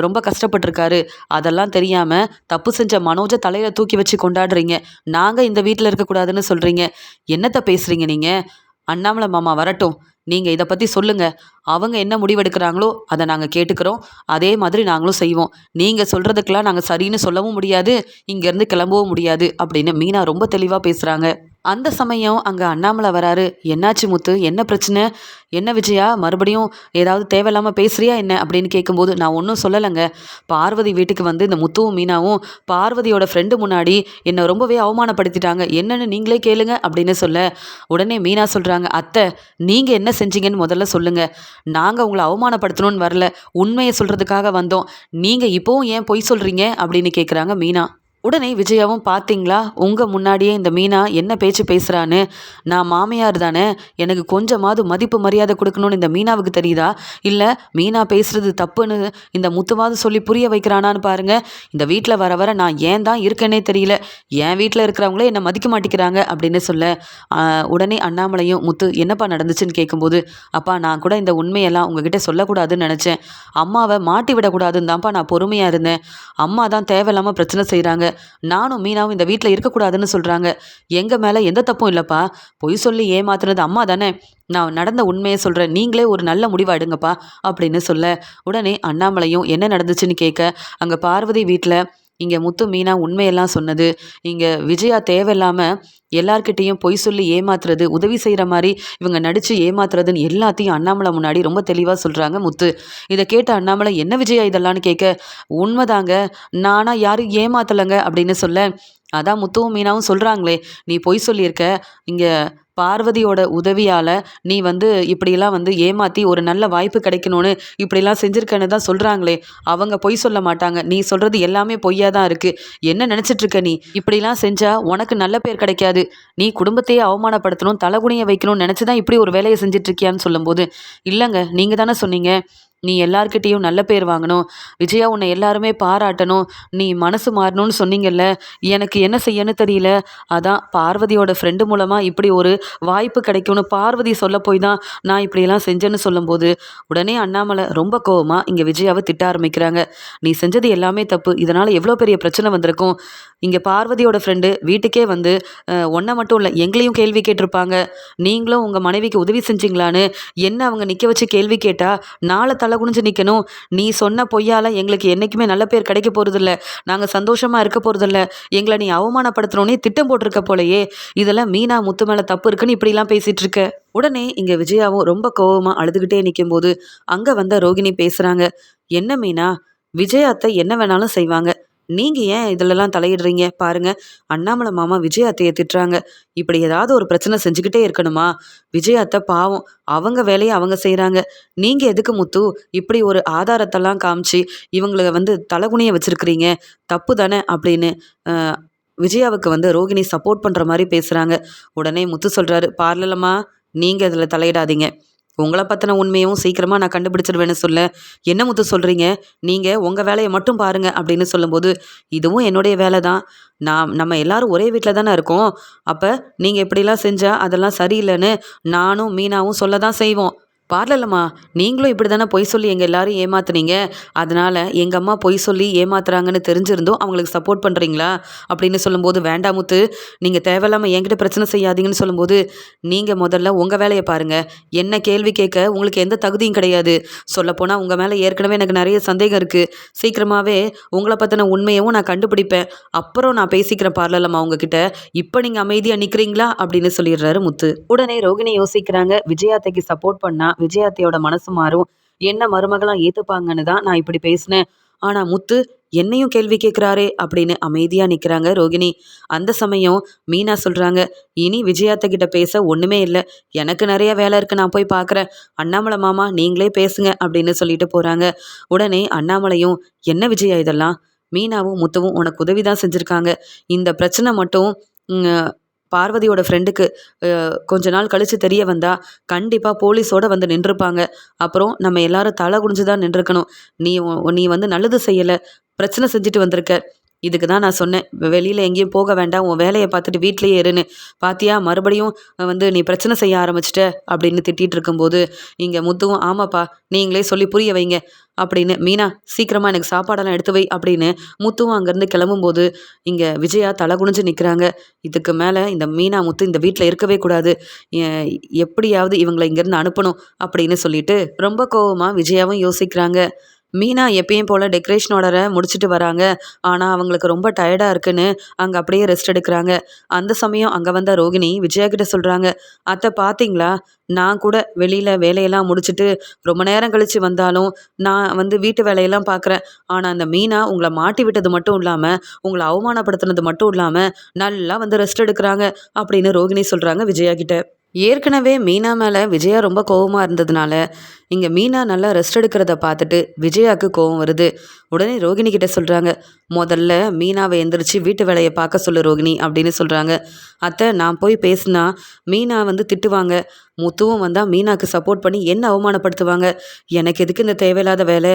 ரொம்ப கஷ்டப்பட்டிருக்காரு. அதெல்லாம் தெரியாமல் தப்பு செஞ்ச மனோஜை தலையில் தூக்கி வச்சு கொண்டாடுறீங்க. நாங்கள் இந்த வீட்டில் இருக்கக்கூடாதுன்னு சொல்கிறீங்க. என்னத்தை பேசுகிறீங்க நீங்கள்? அண்ணாமலை மாமா வரட்டும், நீங்கள் இதை பற்றி சொல்லுங்கள். அவங்க என்ன முடிவெடுக்கிறாங்களோ அதை நாங்கள் கேட்டுக்கிறோம். அதே மாதிரி நாங்களும் செய்வோம். நீங்கள் சொல்கிறதுக்கெல்லாம் நாங்கள் சரின்னு சொல்லவும் முடியாது, இங்கேருந்து கிளம்பவும் முடியாது அப்படின்னு மீனா ரொம்ப தெளிவாக பேசுகிறாங்க. அந்த சமயம் அங்கே அண்ணாமலை வராரு. என்னாச்சு முத்து, என்ன பிரச்சனை? என்ன விஜயா மறுபடியும் ஏதாவது தேவையில்லாமல் பேசுறியா என்ன அப்படின்னு கேட்கும்போது, நான் ஒன்றும் சொல்லலைங்க. பார்வதி வீட்டுக்கு வந்து இந்த முத்துவும் மீனாவும் பார்வதியோட ஃப்ரெண்டு முன்னாடி என்னை ரொம்பவே அவமானப்படுத்திட்டாங்க. என்னன்னு நீங்களே கேளுங்க அப்படின்னு சொல்ல, உடனே மீனா சொல்கிறாங்க, அத்தை நீங்கள் என்ன செஞ்சீங்கன்னு முதல்ல சொல்லுங்கள். நாங்கள் உங்களை அவமானப்படுத்தணும்னு வரல, உண்மையை சொல்கிறதுக்காக வந்தோம். நீங்கள் இப்போவும் ஏன் பொய் சொல்கிறீங்க அப்படின்னு கேட்குறாங்க மீனா. உடனே விஜயாவும், பார்த்தீங்களா உங்கள் முன்னாடியே இந்த மீனா என்ன பேச்சு பேசுகிறான்னு? நான் மாமியார் தானே, எனக்கு கொஞ்சமாவது மதிப்பு மரியாதை கொடுக்கணும்னு இந்த மீனாவுக்கு தெரியுதா? இல்லை மீனா பேசுகிறது தப்புன்னு இந்த முத்துவாது சொல்லி புரிய வைக்கிறானான்னு பாருங்கள். இந்த வீட்டில் வர வர நான் ஏன் தான் இருக்கேனே தெரியல, என் வீட்டில் இருக்கிறவங்களே என்னை மதிக்க மாட்டேங்கிறாங்க அப்படின்னு சொல்ல, உடனே அண்ணாமலையும், முத்து என்னப்பா நடந்துச்சுன்னு கேட்கும்போது, அப்பா நான் கூட இந்த உண்மையெல்லாம் உங்ககிட்ட சொல்லக்கூடாதுன்னு நினச்சேன். அம்மாவை மாட்டி விடக்கூடாதுன்னு தான்ப்பா நான் பொறுமையாக இருந்தேன். அம்மா தான் தேவையில்லாமல் பிரச்சனை செய்கிறாங்க. நானும் மீனாவும் இந்த வீட்டில் இருக்கக்கூடாதுன்னு சொல்கிறாங்க. எங்கள் மேலே எந்த தப்பும் இல்லைப்பா. பொய் சொல்லி ஏமாத்துனது அம்மா தானே. நான் நடந்த உண்மையை சொல்கிறேன், நீங்களே ஒரு நல்ல முடிவாக எடுங்கப்பா அப்படின்னு சொல்ல, உடனே அண்ணாமலையும் என்ன நடந்துச்சுன்னு கேட்க, அங்கே பார்வதி வீட்டில் இங்கே முத்து மீனா உண்மையெல்லாம் சொன்னது, இங்கே விஜயா தேவையில்லாமல் எல்லார்கிட்டேயும் பொய் சொல்லி ஏமாத்துறது, உதவி செய்கிற மாதிரி இவங்க நடித்து ஏமாத்துறதுன்னு எல்லாத்தையும் அண்ணாமலை முன்னாடி ரொம்ப தெளிவாக சொல்கிறாங்க முத்து. இதை கேட்ட அண்ணாமலை, என்ன விஜயா இதெல்லாம்னு கேட்க, உண்மைதாங்க, நானா யாரும் ஏமாத்தலைங்க அப்படின்னு சொல்ல, அதான் முத்துவும் மீனாவும் சொல்கிறாங்களே, நீ பொய் சொல்லியிருக்க, இங்கே பார்வதியோட உதவியால் நீ வந்து இப்படிலாம் வந்து ஏமாற்றி ஒரு நல்ல வாய்ப்பு கிடைக்கணும்னு இப்படிலாம் செஞ்சுருக்கேன்னு தான் சொல்கிறாங்களே, அவங்க பொய் சொல்ல மாட்டாங்க. நீ சொல்கிறது எல்லாமே பொய்யாக தான் இருக்குது. என்ன நினச்சிட்ருக்க நீ? இப்படிலாம் செஞ்சால் உனக்கு நல்ல பேர் கிடைக்காது. நீ குடும்பத்தையே அவமானப்படுத்தணும், தலைகுனிய வைக்கணும்னு நினச்சி தான் இப்படி ஒரு வேலையை செஞ்சிட்ருக்கியான்னு சொல்லும்போது, இல்லைங்க நீங்கள் தானே சொன்னீங்க நீ எல்லார்கிட்டயும் நல்ல பேர் வாங்கணும். விஜயா உன்னை எல்லாருமே பாராட்டணும். நீ மனசு மாறணும்னு சொன்னீங்கல்ல. எனக்கு என்ன செய்யன்னு தெரியல. அதான் பார்வதியோட ஃப்ரெண்டு மூலமா இப்படி ஒரு வாய்ப்பு கிடைக்கும்னு பார்வதி சொல்ல போய் தான் நான் இப்படியெல்லாம் செஞ்சேன்னு சொல்லும்போது, உடனே அண்ணாமலை ரொம்ப கோவமா இங்க விஜயாவ திட்ட ஆரம்பிக்கிறாங்க. "நீ செஞ்சது எல்லாமே தப்பு. இதனால எவ்வளோ பெரிய பிரச்சனை வந்திருக்கும். இங்க பார்வதியோட ஃப்ரெண்டு வீட்டுக்கே வந்து உன்ன மட்டும் இல்ல எங்களையும் கேள்வி கேட்டிருப்பாங்க. நீங்களும் உங்க மனைவிக்கு உதவி செஞ்சீங்களான்னு என்ன அவங்க நிக்க வச்சு கேள்வி கேட்டா, நாள தலை குனிஞ்சு நிக்கணும். நீ சொன்ன பொய்யால எங்களுக்கு என்னைக்குமே நல்ல பேர் கிடைக்க போறதில்ல. நாங்க சந்தோஷமா இருக்க போறதில்ல. எங்கள நீ அவமானப்படுத்தணும்னே திட்டம் போட்டிருக்க போலயே. இதெல்லாம் மீனா முத்து மேல தப்பு இருக்குன்னு இப்படிலாம் பேசிட்டு இருக்க." உடனே இங்க விஜயாவும் ரொம்ப கோவமா அழுதுகிட்டே நிக்கும்போது, அங்க வந்த ரோகிணி பேசுறாங்க. "என்ன மீனா, விஜய் அத்தை என்ன வேணாலும் செய்வாங்க. நீங்க ஏன் இதுலலாம் தலையிடுறீங்க? பாருங்க, அண்ணாமலை மாமா விஜய் அத்தைய திட்டுறாங்க. இப்படி ஏதாவது ஒரு பிரச்சனை செஞ்சுக்கிட்டே இருக்கணுமா? விஜய் அத்தை பாவம். அவங்க வேலைய அவங்க செய்றாங்க. நீங்க எதுக்கு முத்து இப்படி ஒரு ஆதாரத்தெல்லாம் காமிச்சு இவங்கள வந்து தலகுனிய வச்சிருக்கிறீங்க? தப்பு தானே!" அப்படின்னு அ விஜயாவுக்கு வந்து ரோகிணி சப்போர்ட் பண்ற மாரி பேசுறாங்க. உடனே முத்து சொல்றாரு, "பார்லலம்மா, நீங்க இதுல தலையிடாதீங்க. உங்கள பத்தின உண்மையும் சீக்கிரமா நான் கண்டுபிடிச்சிருவேன்னு சொல்ல. என்ன முத்து சொல்றீங்க? நீங்க உங்க வேலைய மட்டும் பாருங்க." அப்படின்னு சொல்லும்போது, "இதுவும் என்னுடைய வேலை தான். நம்ம எல்லாரும் ஒரே வீட்ல தானே இருக்கோம். அப்ப நீங்க இப்படிலாம் செஞ்சா அதெல்லாம் சரியில்லன்னு நானும் மீனாவும் சொல்ல தான் செய்வோம்." "பார்லலம்மா, நீங்களும் இப்படி தானே பொய் சொல்லி எங்க எல்லாரையும் ஏமாத்துனீங்க. அதனால எங்க அம்மா பொய் சொல்லி ஏமாத்துறாங்கன்னு தெரிஞ்சிருந்தும் அவங்களுக்கு சப்போர்ட் பண்றீங்களா?" அப்படின்னு சொல்லும்போது, "வேண்டாம் முத்து, நீங்க தேவையில்லாம என்கிட்ட பிரச்சனை செய்யாதீங்கன்னு" சொல்லும்போது, "நீங்க முதல்ல உங்க வேலைய பாருங்க. என்ன கேள்வி கேட்க உங்களுக்கு எந்த தகுதியும் கிடையாது. சொல்லப்போனா உங்க மேல ஏற்கனவே எனக்கு நெறைய சந்தேகம் இருக்கு. சீக்கிரமாவே உங்கள பத்தின உண்மையவும் நான் கண்டுபிடிப்பேன். அப்புறம் நான் பேசிக்கிறேன் பார்லலம்மா உங்ககிட்ட. இப்ப நீங்க அமைதியா நிக்கிறீங்களா?" அப்படின்னு சொல்லிடுறாரு முத்து. உடனே ரோகிணி யோசிக்கிறாங்க, விஜயாத்தைக்கு சப்போர்ட் பண்ணா விஜயாத்தையோட மனசு மாறும். என்ன மருமகளா ஏத்துப்பாங்கன்னு தான் நான் இப்படி பேசினேன். ஆனா முத்து என்னையும் கேள்வி கேட்கிறாரே அப்படின்னு அமைதியா நிக்கிறாங்க ரோகிணி. அந்த சமயம் மீனா சொல்றாங்க, "இனி விஜயாத்த கிட்ட பேச ஒண்ணுமே இல்ல. எனக்கு நிறைய வேலை இருக்கு. நான் போய் பார்க்குறேன். அண்ணாமலை மாமா நீங்களே பேசுங்க" அப்படின்னு சொல்லிட்டு போறாங்க. உடனே அண்ணாமலையும், "என்ன விஜயா இதெல்லாம்? மீனாவும் முத்துவும் உனக்கு உதவி தான் செஞ்சிருக்காங்க. இந்த பிரச்சனை மட்டும் ம் பார்வதியோட ஃப்ரெண்டுக்கு கொஞ்ச நாள் கழிச்சு தெரிய வந்தா, கண்டிப்பா போலீஸோட வந்து நின்றுப்பாங்க. அப்புறம் நம்ம எல்லாரும் தலை குனிஞ்சு தான் நின்றுக்கணும். நீ வந்து நல்லது செய்யல. பிரச்சனை செஞ்சுட்டு வந்திருக்க. இதுக்கு தான் நான் சொன்னேன். வெளியில எங்கேயும் போக வேண்டாம். உன் வேலைய பார்த்துட்டு வீட்லயே இருன்னு. பாத்தியா மறுபடியும் வந்து நீ பிரச்சனை செய்ய ஆரம்பிச்சுட்ட" அப்படின்னு திட்டிட்டு இருக்கும்போது, இங்க முத்துவும், "ஆமாப்பா, நீங்களே சொல்லி புரிய வைங்க" அப்படின்னு, "மீனா சீக்கிரமா எனக்கு சாப்பாடெல்லாம் எடுத்து வை" அப்படின்னு முத்துவும் அங்கேருந்து கிளம்பும்போது, இங்க விஜயா தலை குனிஞ்சு நிக்கிறாங்க. இதுக்கு மேல இந்த மீனா, முத்து இந்த வீட்ல இருக்கவே கூடாது. எ எப்படியாவது இவங்கள இங்கேருந்து அனுப்பணும் அப்படின்னு சொல்லிட்டு ரொம்ப கோவமா விஜயாவும் யோசிக்கிறாங்க. மீனா எப்பயும் போல டெக்கரேஷன் ஆர்டர முடிச்சுட்டு வராங்க. ஆனா, அவங்களுக்கு ரொம்ப டயர்டா இருக்குன்னு அங்க அப்படியே ரெஸ்ட் எடுக்குறாங்க. அந்த சமயம் அங்க வந்த ரோகிணி விஜயா கிட்ட சொல்றாங்க, "அத்தை பாத்தீங்களா? நான் கூட வெளியில வேலையெல்லாம் முடிச்சுட்டு ரொம்ப நேரம் கழிச்சு வந்தாலும், நான் வந்து வீட்டு வேலையெல்லாம் பார்க்குறேன். ஆனா, அந்த மீனா உங்கள மாட்டி விட்டது மட்டும் இல்லாம, உங்கள அவமானப்படுத்தினது மட்டும் இல்லாம, நல்லா வந்து ரெஸ்ட் எடுக்குறாங்க" அப்படின்னு ரோகிணி சொல்றாங்க விஜயா கிட்ட. ஏற்கனவே மீனா மேல விஜயா ரொம்ப கோவமா இருந்ததுனால, இங்க மீனா நல்லா ரெஸ்ட் எடுக்கிறத பார்த்துட்டு விஜயாக்கு கோவம் வருது. உடனே ரோகிணி கிட்ட சொல்றாங்க, "முதல்ல மீனாவ எந்திரிச்சு வீட்டு வேலைய பார்க்க சொல்லு ரோகிணி" அப்படின்னு சொல்றாங்க. "அத்தை, நான் போய் பேசினா மீனா வந்து திட்டுவாங்க. முத்துவும் வந்தா மீனாக்கு சப்போர்ட் பண்ணி என்ன அவமானப்படுத்துவாங்க. எனக்கு எதுக்கு இந்த தேவையில்லாத வேலை?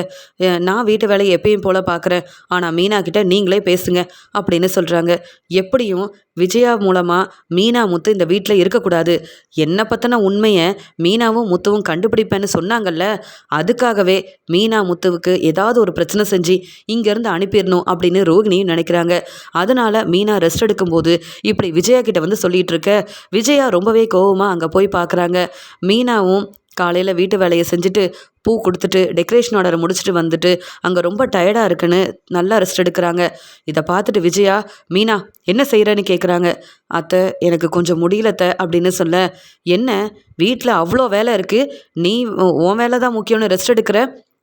நான் வீட்டு வேலைய எப்பயும் போல பார்க்குறேன். ஆனா மீனா கிட்ட நீங்களே பேசுங்க" அப்படின்னு சொல்றாங்க. எப்படியும் விஜயா மூலமா மீனா, முத்து இந்த வீட்ல இருக்கக்கூடாது. என்ன பத்தின உண்மைய மீனாவும் முத்துவும் கண்டுபிடிப்பேன்னு சொன்னாங்கல்ல, அதுக்காகவே மீனா, முத்துவுக்கு ஏதாவது ஒரு பிரச்சனை செஞ்சு இங்கேருந்து அனுப்பிடணும் அப்படின்னு ரோகிணியும் நினைக்கிறாங்க. அதனால மீனா ரெஸ்ட் எடுக்கும்போது இப்படி விஜயா கிட்ட வந்து சொல்லிட்டு இருக்க, விஜயா ரொம்பவே கோவமா அங்கே போய் பார்க்குறாங்க. மீனாவும் காலையில் வீட்டு வேலையை செஞ்சுட்டு பூ கொடுத்துட்டு டெக்கரேஷன் ஆர்டரை முடிச்சுட்டு வந்துட்டு அங்கே ரொம்ப டயர்டாக இருக்குன்னு நல்லா ரெஸ்ட் எடுக்கிறாங்க. இதை பார்த்துட்டு விஜயா, "மீனா என்ன செய்கிறேன்னு" கேட்குறாங்க. "அத்தை, எனக்கு கொஞ்சம் முடியலத்த" அப்படின்னு சொல்ல, "என்ன வீட்டில் அவ்வளோ வேலை இருக்குது, நீ உன் வேலை தான் முக்கியம்னு ரெஸ்ட் எடுக்கிற?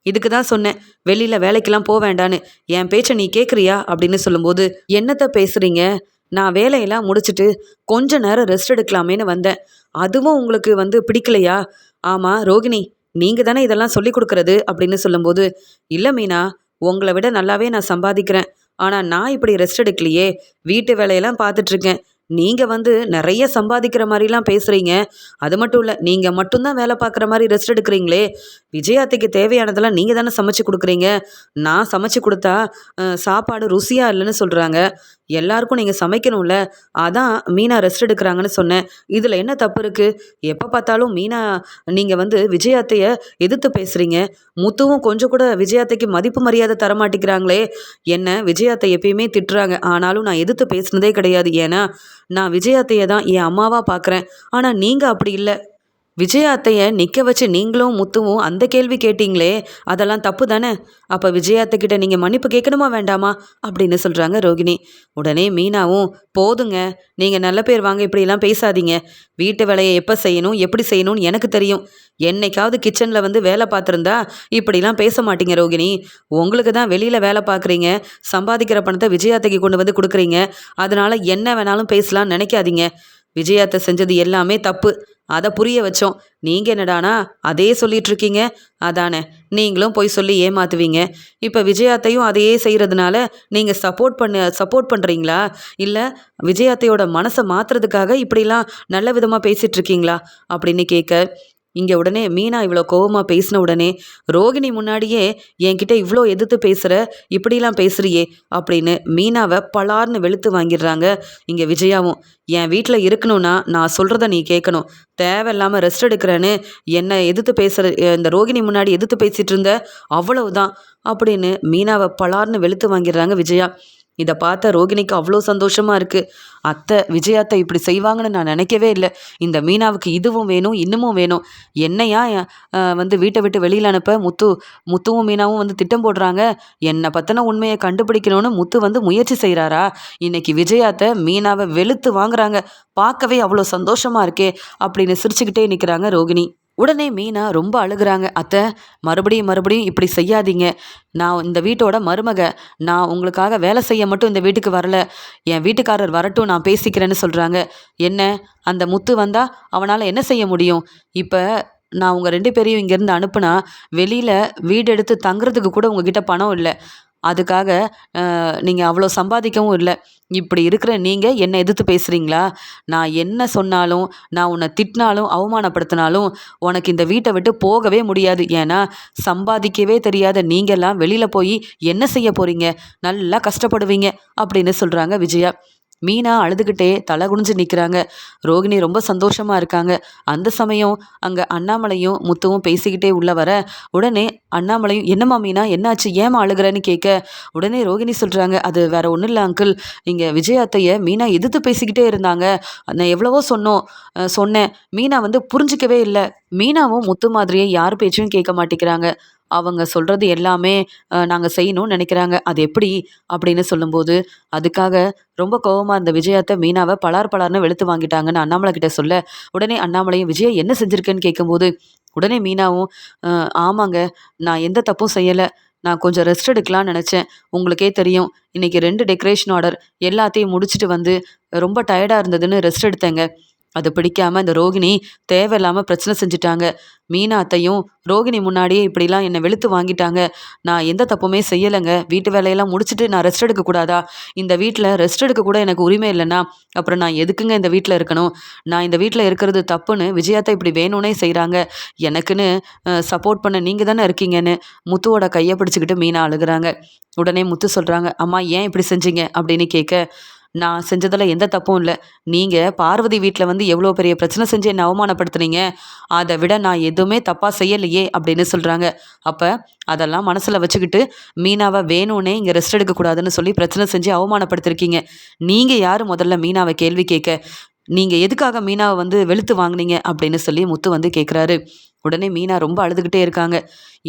இதுக்கு தான் சொன்னேன் வெளியில் வேலைக்கெல்லாம் போக வேண்டான்னு. என் பேச்சை நீ கேட்குறியா?" அப்படின்னு சொல்லும்போது, "என்னத்த பேசுகிறீங்க? நான் வேலையெல்லாம் முடிச்சுட்டு கொஞ்ச நேரம் ரெஸ்ட் எடுக்கலாமேன்னு வந்தேன். அதுவும் உங்களுக்கு வந்து பிடிக்கலையா? ஆமா ரோகிணி, நீங்க தானே இதெல்லாம் சொல்லிக் கொடுக்கறது" அப்படின்னு சொல்லும்போது, "இல்ல மீனா, உங்களை விட நல்லாவே நான் சம்பாதிக்கிறேன். ஆனா நான் இப்படி ரெஸ்ட் எடுக்கலையே. வீட்டு வேலையெல்லாம் பார்த்துட்டு இருக்கேன். நீங்கள் வந்து நிறைய சம்பாதிக்கிற மாதிரிலாம் பேசுகிறீங்க. அது மட்டும் இல்லை, நீங்கள் மட்டும்தான் வேலை பார்க்குற மாதிரி ரெஸ்ட் எடுக்கிறீங்களே. விஜயாத்தைக்கு தேவையானதெல்லாம் நீங்கள் தானே சமைச்சு கொடுக்குறீங்க. நான் சமைச்சு கொடுத்தா சாப்பாடு ருசியாக இல்லைன்னு சொல்கிறாங்க. எல்லாருக்கும் நீங்கள் சமைக்கணும்ல. அதான் மீனா ரெஸ்ட் எடுக்கிறாங்கன்னு சொன்னேன். இதில் என்ன தப்பு இருக்குது? எப்போ பார்த்தாலும் மீனா நீங்கள் வந்து விஜயாத்தைய எதிர்த்து பேசுகிறீங்க. முத்துவும் கொஞ்சம் கூட விஜயாத்தைக்கு மதிப்பு மரியாதை தரமாட்டேங்கிறாங்களே. என்ன விஜயாத்தை எப்பயுமே திட்டுறாங்க. ஆனாலும் நான் எதிர்த்து பேசுனதே கிடையாது. ஏன்னா நான் விஜயாத்தைய தான் என் அம்மாவாக பார்க்குறேன். ஆனால் நீங்கள் அப்படி இல்லை. விஜயா அத்தைய நிற்க வச்சு நீங்களும் முத்துவும் அந்த கேள்வி கேட்டீங்களே, அதெல்லாம் தப்பு தானே. அப்போ விஜயா அத்தைக்கிட்ட நீங்கள் மன்னிப்பு கேட்கணுமா வேண்டாமா அப்படின்னு சொல்கிறாங்க ரோகிணி. உடனே மீனாவும், போதுங்க, நீங்கள் நல்ல பேர் வாங்க, இப்படிலாம் பேசாதீங்க. வீட்டு வேலையை எப்போ செய்யணும் எப்படி செய்யணும்னு எனக்கு தெரியும். என்னைக்காவது கிச்சனில் வந்து வேலை பார்த்துருந்தா இப்படிலாம் பேச மாட்டீங்க ரோகிணி. உங்களுக்கு தான் வெளியில் வேலை பார்க்குறீங்க, சம்பாதிக்கிற பணத்தை விஜயாத்தைக்கு கொண்டு வந்து கொடுக்குறீங்க. அதனால் என்ன வேணாலும் பேசலாம்னு நினைக்காதீங்க. விஜயாத்தை செஞ்சது எல்லாமே தப்பு, அதை புரிய வச்சோம். நீங்கள் என்னடானா அதே சொல்லிட்டு இருக்கீங்க. அதானே, நீங்களும் போய் சொல்லி ஏமாத்துவீங்க. இப்போ விஜயாத்தையும் அதையே செய்கிறதுனால நீங்கள் சப்போர்ட் பண்ணுறீங்களா? இல்லை விஜயாத்தையோட மனசை மாற்றுறதுக்காக இப்படிலாம் நல்ல விதமாக பேசிகிட்டு இருக்கீங்களா அப்படின்னு கேட்க, இங்கே உடனே மீனா இவ்வளோ கோவமாக பேசின உடனே, ரோகிணி முன்னாடியே என்கிட்ட இவ்வளோ எதிர்த்து பேசுகிற, இப்படிலாம் பேசுகிறியே அப்படின்னு மீனாவை பலார்னு வெளுத்து வாங்கிடுறாங்க. இங்கே விஜயாவும், என் வீட்டில் இருக்கணும்னா நான் சொல்கிறத நீ கேட்கணும். தேவையில்லாமல் ரெஸ்ட் எடுக்கிறேன்னு என்னை எதிர்த்து பேசுகிற, இந்த ரோகிணி முன்னாடி எதிர்த்து பேசிகிட்டு இருந்த, அவ்வளவுதான் அப்படின்னு மீனாவை பலார்னு வெளுத்து வாங்கிடுறாங்க விஜயா. இதை பார்த்த ரோகிணிக்கு அவ்வளோ சந்தோஷமாக இருக்குது. அத்தை விஜயாத்தை இப்படி செய்வாங்கன்னு நான் நினைக்கவே இல்லை. இந்த மீனாவுக்கு இதுவும் வேணும் இன்னமும் வேணும். என்னையா வந்து வீட்டை விட்டு வெளியில் அனுப்ப முத்துவும் மீனாவும் வந்து திட்டம் போடுறாங்க. என்னை பற்றின உண்மையை கண்டுபிடிக்கணும்னு முத்து வந்து முயற்சி செய்கிறாரா? இன்னைக்கு விஜயாத்தை மீனாவை வெளுத்து வாங்குறாங்க. பார்க்கவே அவ்வளோ சந்தோஷமாக இருக்கே அப்படின்னு சிரிச்சுக்கிட்டே நிற்கிறாங்க ரோகிணி. உடனே மீனா ரொம்ப அழுகுறாங்க. அத்தை, மறுபடியும் இப்படி செய்யாதீங்க. நான் இந்த வீட்டோட மருமக. நான் உங்களுக்காக வேலை செய்ய மட்டும் இந்த வீட்டுக்கு வரல. என் வீட்டுக்காரர் வரட்டும், நான் பேசிக்கிறேன்னு சொல்கிறாங்க. என்ன, அந்த முத்து வந்தா அவனால் என்ன செய்ய முடியும்? இப்போ நான் உங்கள் 2 பேரையும் இங்கேருந்து அனுப்புனா வெளியில் வீடு எடுத்து தங்குறதுக்கு கூட உங்ககிட்ட பணம் இல்லை. அதுக்காக நீங்கள் அவ்வளோ சம்பாதிக்கவும் இல்லை. இப்படி இருக்கிற நீங்கள் என்னை எதிர்த்து பேசுகிறீங்களா? நான் என்ன சொன்னாலும், நான் உன்னை திட்டினாலும் அவமானப்படுத்தினாலும் உனக்கு இந்த வீட்டை விட்டு போகவே முடியாது. ஏன்னா சம்பாதிக்கவே தெரியாத நீங்கள்லாம் வெளியில் போய் என்ன செய்ய போகிறீங்க? நல்லா கஷ்டப்படுவீங்க அப்படின்னு சொல்கிறாங்க விஜயா. மீனா அழுதுகிட்டே தலை குனிஞ்சு நிற்கிறாங்க. ரோகிணி ரொம்ப சந்தோஷமாக இருக்காங்க. அந்த சமயம் அங்கே அண்ணாமலையும் முத்துவும் பேசிக்கிட்டே உள்ள வர, உடனே அண்ணாமலையும், என்னம்மா மீனா, என்னாச்சு, ஏமா அழுகிறேன்னு கேட்க, உடனே ரோகிணி சொல்கிறாங்க, அது வேற ஒன்றும் இல்லை அங்கிள், இங்கே விஜய் அத்தையை மீனா எதிர்த்து பேசிக்கிட்டே இருந்தாங்க. நான் எவ்வளவோ சொன்னேன். மீனா வந்து புரிஞ்சிக்கவே இல்லை. மீனாவும் முத்து மாதிரியே யார் பேச்சையும் கேட்க மாட்டேங்கிறாங்க. அவங்க சொல்கிறது எல்லாமே நாங்கள் செய்யணும்னு நினைக்கிறாங்க. அது எப்படி அப்படின்னு சொல்லும்போது, அதுக்காக ரொம்ப கோவமாக இருந்த விஜயாத்தை மீனாவை பலார்னு வெளுத்து வாங்கிட்டாங்கன்னு அண்ணாமலை கிட்ட சொல்ல, உடனே அண்ணாமலையும் விஜயா என்ன செஞ்சுருக்கேன்னு கேட்கும்போது, உடனே மீனாவும், ஆமாங்க, நான் எந்த தப்பும் செய்யலை. நான் கொஞ்சம் ரெஸ்ட் எடுக்கலாம்னு நினச்சேன். உங்களுக்கே தெரியும், இன்றைக்கி 2 டெக்கரேஷன் ஆர்டர் எல்லாத்தையும் முடிச்சுட்டு வந்து ரொம்ப டயர்டாக இருந்ததுன்னு ரெஸ்ட் எடுத்தேங்க. அது பிடிக்காம இந்த ரோகிணி தேவையில்லாமல் பிரச்சனை செஞ்சுட்டாங்க. மீனா அத்தையும் ரோகிணி முன்னாடியே இப்படிலாம் என்னை வெளுத்து வாங்கிட்டாங்க. நான் எந்த தப்புமே செய்யலைங்க. வீட்டு வேலையெல்லாம் முடிச்சுட்டு நான் ரெஸ்ட் எடுக்கக்கூடாதா? இந்த வீட்டில் ரெஸ்ட் எடுக்க கூட எனக்கு உரிமை இல்லைன்னா அப்புறம் நான் எதுக்குங்க இந்த வீட்டில் இருக்கணும்? நான் இந்த வீட்டில் இருக்கிறது தப்புன்னு விஜயாத்தை இப்படி வேணும்னே செய்கிறாங்க. எனக்குன்னு சப்போர்ட் பண்ண நீங்கள் தானே இருக்கீங்கன்னு முத்துவோட கையை பிடிச்சிக்கிட்டு மீனா அழுகுறாங்க. உடனே முத்து சொல்கிறாங்க, அம்மா ஏன் இப்படி செஞ்சீங்க அப்படின்னு கேட்க, நான் செஞ்சதில் எந்த தப்பும் இல்லை. நீங்கள் பார்வதி வீட்டில் வந்து எவ்வளோ பெரிய பிரச்சனை செஞ்சு என்னை அவமானப்படுத்துனீங்க. அதை விட நான் எதுவுமே தப்பாக செய்யலையே அப்படின்னு சொல்கிறாங்க. அப்போ அதெல்லாம் மனசில் வச்சுக்கிட்டு மீனாவை வேணும்னே இங்கே ரெஸ்ட் எடுக்கக்கூடாதுன்னு சொல்லி பிரச்சனை செஞ்சு அவமானப்படுத்திருக்கீங்க. நீங்கள் யார் முதல்ல மீனாவை கேள்வி கேட்க? நீங்கள் எதுக்காக மீனாவை வந்து வெளுத்து வாங்கினீங்க அப்படின்னு சொல்லி முத்து வந்து கேட்குறாரு. உடனே மீனா ரொம்ப அழுதுகிட்டே இருக்காங்க.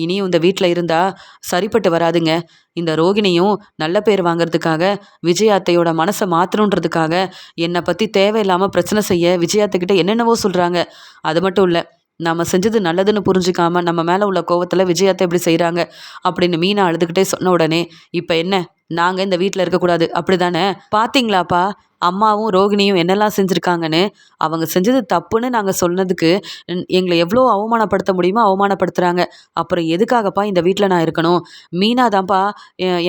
இனியும் இந்த வீட்டில் இருந்தால் சரிப்பட்டு வராதுங்க. இந்த ரோகிணியும் நல்ல பேர் வாங்கிறதுக்காக விஜயாத்தையோட மனசை மாற்றணுன்றதுக்காக என்னை பற்றி தேவையில்லாமல் பிரச்சனை செய்ய விஜயாத்தைக்கிட்ட என்னென்னவோ சொல்கிறாங்க. அது மட்டும் இல்லை, நம்ம செஞ்சது நல்லதுன்னு புரிஞ்சுக்காம நம்ம மேலே உள்ள கோவத்தில் விஜயாத்தை இப்படி செய்கிறாங்க அப்படின்னு மீனா அழுதுகிட்டே சொன்ன உடனே, இப்போ என்ன, நாங்கள் இந்த வீட்டில் இருக்கக்கூடாது அப்படிதானே? பார்த்தீங்களாப்பா அம்மாவும் ரோகிணியும் என்னெல்லாம் செஞ்சுருக்காங்கன்னு. அவங்க செஞ்சது தப்புன்னு நாங்கள் சொன்னதுக்கு எங்களை எவ்வளோ அவமானப்படுத்த முடியுமோ அவமானப்படுத்துகிறாங்க. அப்புறம் எதுக்காகப்பா இந்த வீட்டில் நான் இருக்கணும்? மீனா தான்ப்பா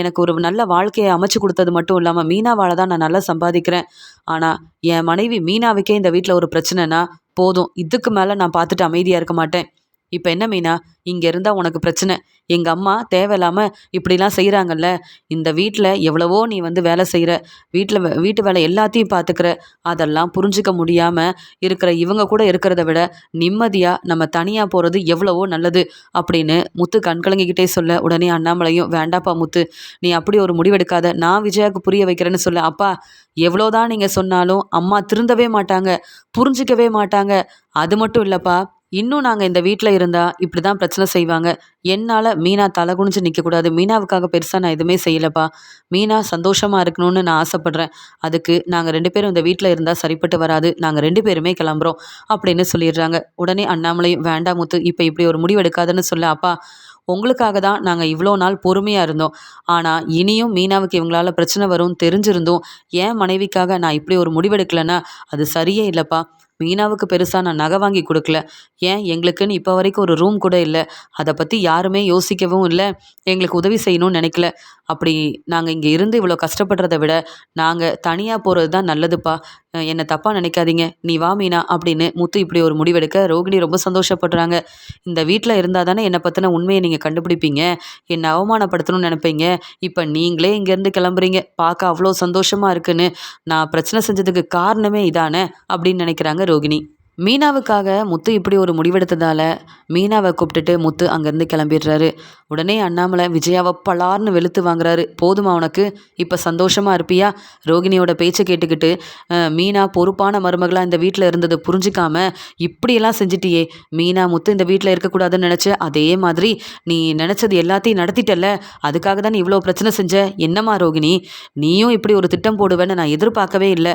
எனக்கு ஒரு நல்ல வாழ்க்கையை அமைச்சு கொடுத்தது மட்டும் இல்லாமல் மீனாவால் தான் நான் நல்லா சம்பாதிக்கிறேன். ஆனால் என் மனைவி மீனாவுக்கே இந்த வீட்டில் ஒரு பிரச்சனைனா போதும், இதுக்கு மேலே நான் பார்த்துட்டு அமைதியாக இருக்க மாட்டேன். இப்போ என்ன மீனா, இங்கே இருந்தால் உனக்கு பிரச்சனை. எங்கள் அம்மா தேவையில்லாமல் இப்படிலாம் செய்கிறாங்கல்ல. இந்த வீட்டில் எவ்வளவோ நீ வேலை செய்கிற, வீட்டு வேலை எல்லாத்தையும் பார்த்துக்கிற. அதெல்லாம் புரிஞ்சிக்க முடியாமல் இருக்கிற இவங்க கூட இருக்கிறத விட நிம்மதியாக நம்ம தனியாக போகிறது எவ்வளவோ நல்லது அப்படின்னு முத்து கண்கலங்கிக்கிட்டே சொல்ல, உடனே அண்ணாமலையும், வேண்டாப்பா முத்து, நீ அப்படி ஒரு முடிவெடுக்காத, நான் விஜயாவுக்கு புரிய வைக்கிறேன்னு சொல்ல. அப்பா எவ்வளோதான் நீங்கள் சொன்னாலும் அம்மா திருந்தவே மாட்டாங்க, புரிஞ்சிக்கவே மாட்டாங்க. அது மட்டும் இல்லைப்பா, இன்னும் நாங்கள் இந்த வீட்டில் இருந்தால் இப்படி தான் பிரச்சனை செய்வாங்க. என்னால் மீனா தலை குனிஞ்சு நிற்கக்கூடாது. மீனாவுக்காக பெருசாக நான் எதுவுமே செய்யலப்பா. மீனா சந்தோஷமாக இருக்கணும்னு நான் ஆசைப்பட்றேன். அதுக்கு நாங்கள் 2 பேரும் இந்த வீட்டில் இருந்தால் சரிப்பட்டு வராது. நாங்கள் 2 பேருமே கிளம்புறோம் அப்படின்னு சொல்லிடுறாங்க. உடனே அண்ணாமலையும், வேண்டாம் முத்து, இப்போ இப்படி ஒரு முடிவு எடுக்காதுன்னு சொல்ல. அப்பா உங்களுக்காக தான் நாங்கள் இவ்வளோ நாள் பொறுமையாக இருந்தோம். ஆனால் இனியும் மீனாவுக்கு இவங்களால பிரச்சனை வரும்னு தெரிஞ்சிருந்தும் என் மனைவிக்காக நான் இப்படி ஒரு முடிவெடுக்கலைன்னா அது சரியே இல்லைப்பா. மீனாவுக்கு பெருசாக நான் நகை வாங்கி கொடுக்கல. ஏன் எங்களுக்குன்னு இப்போ வரைக்கும் ஒரு ரூம் கூட இல்லை. அதை பற்றி யாருமே யோசிக்கவும் இல்லை, எங்களுக்கு உதவி செய்யணும்னு நினைக்கல. அப்படி நாங்கள் இங்கே இருந்து இவ்வளோ கஷ்டப்படுறத விட நாங்கள் தனியாக போகிறது தான் நல்லதுப்பா. என்னை தப்பாக நினைக்காதீங்க, நீ வா மீனா அப்படின்னு முத்து இப்படி ஒரு முடிவெடுக்க ரோகிணி ரொம்ப சந்தோஷப்படுறாங்க. இந்த வீட்டில் இருந்தால் தானே என்னை பற்றின உண்மையை நீங்கள் கண்டுபிடிப்பீங்க, என்னை அவமானப்படுத்தணும்னு நினைப்பீங்க. இப்போ நீங்களே இங்கேருந்து கிளம்புறீங்க, பார்க்க அவ்வளோ சந்தோஷமாக இருக்குன்னு. நான் பிரச்சனை செஞ்சதுக்கு காரணமே இதானே அப்படின்னு நினைக்கிறாங்க ரோகிணி. மீனாவுக்காக முத்து இப்படி ஒரு முடிவெடுத்ததால மீனாவை கூப்பிட்டுட்டு முத்து அங்கேருந்து கிளம்பிடுறாரு. உடனே அண்ணாமலை விஜயாவை பலார்னு வெளுத்து வாங்குறாரு. போதுமா உனக்கு, இப்போ சந்தோஷமாக இருப்பியா? ரோகிணியோட பேச்சை கேட்டுக்கிட்டு மீனா பொறுப்பான மருமகளாக இந்த வீட்டில் இருந்ததை புரிஞ்சிக்காம இப்படியெல்லாம் செஞ்சிட்டியே. மீனா முத்து இந்த வீட்டில் இருக்கக்கூடாதுன்னு நினச்ச, அதே மாதிரி நீ நினச்சது எல்லாத்தையும் நடத்திட்டல்ல. அதுக்காக தான் நீ இவ்வளோ பிரச்சனை செஞ்ச. என்னம்மா ரோகிணி, நீயும் இப்படி ஒரு திட்டம் போடுவேன்னு நான் எதிர்பார்க்கவே இல்லை.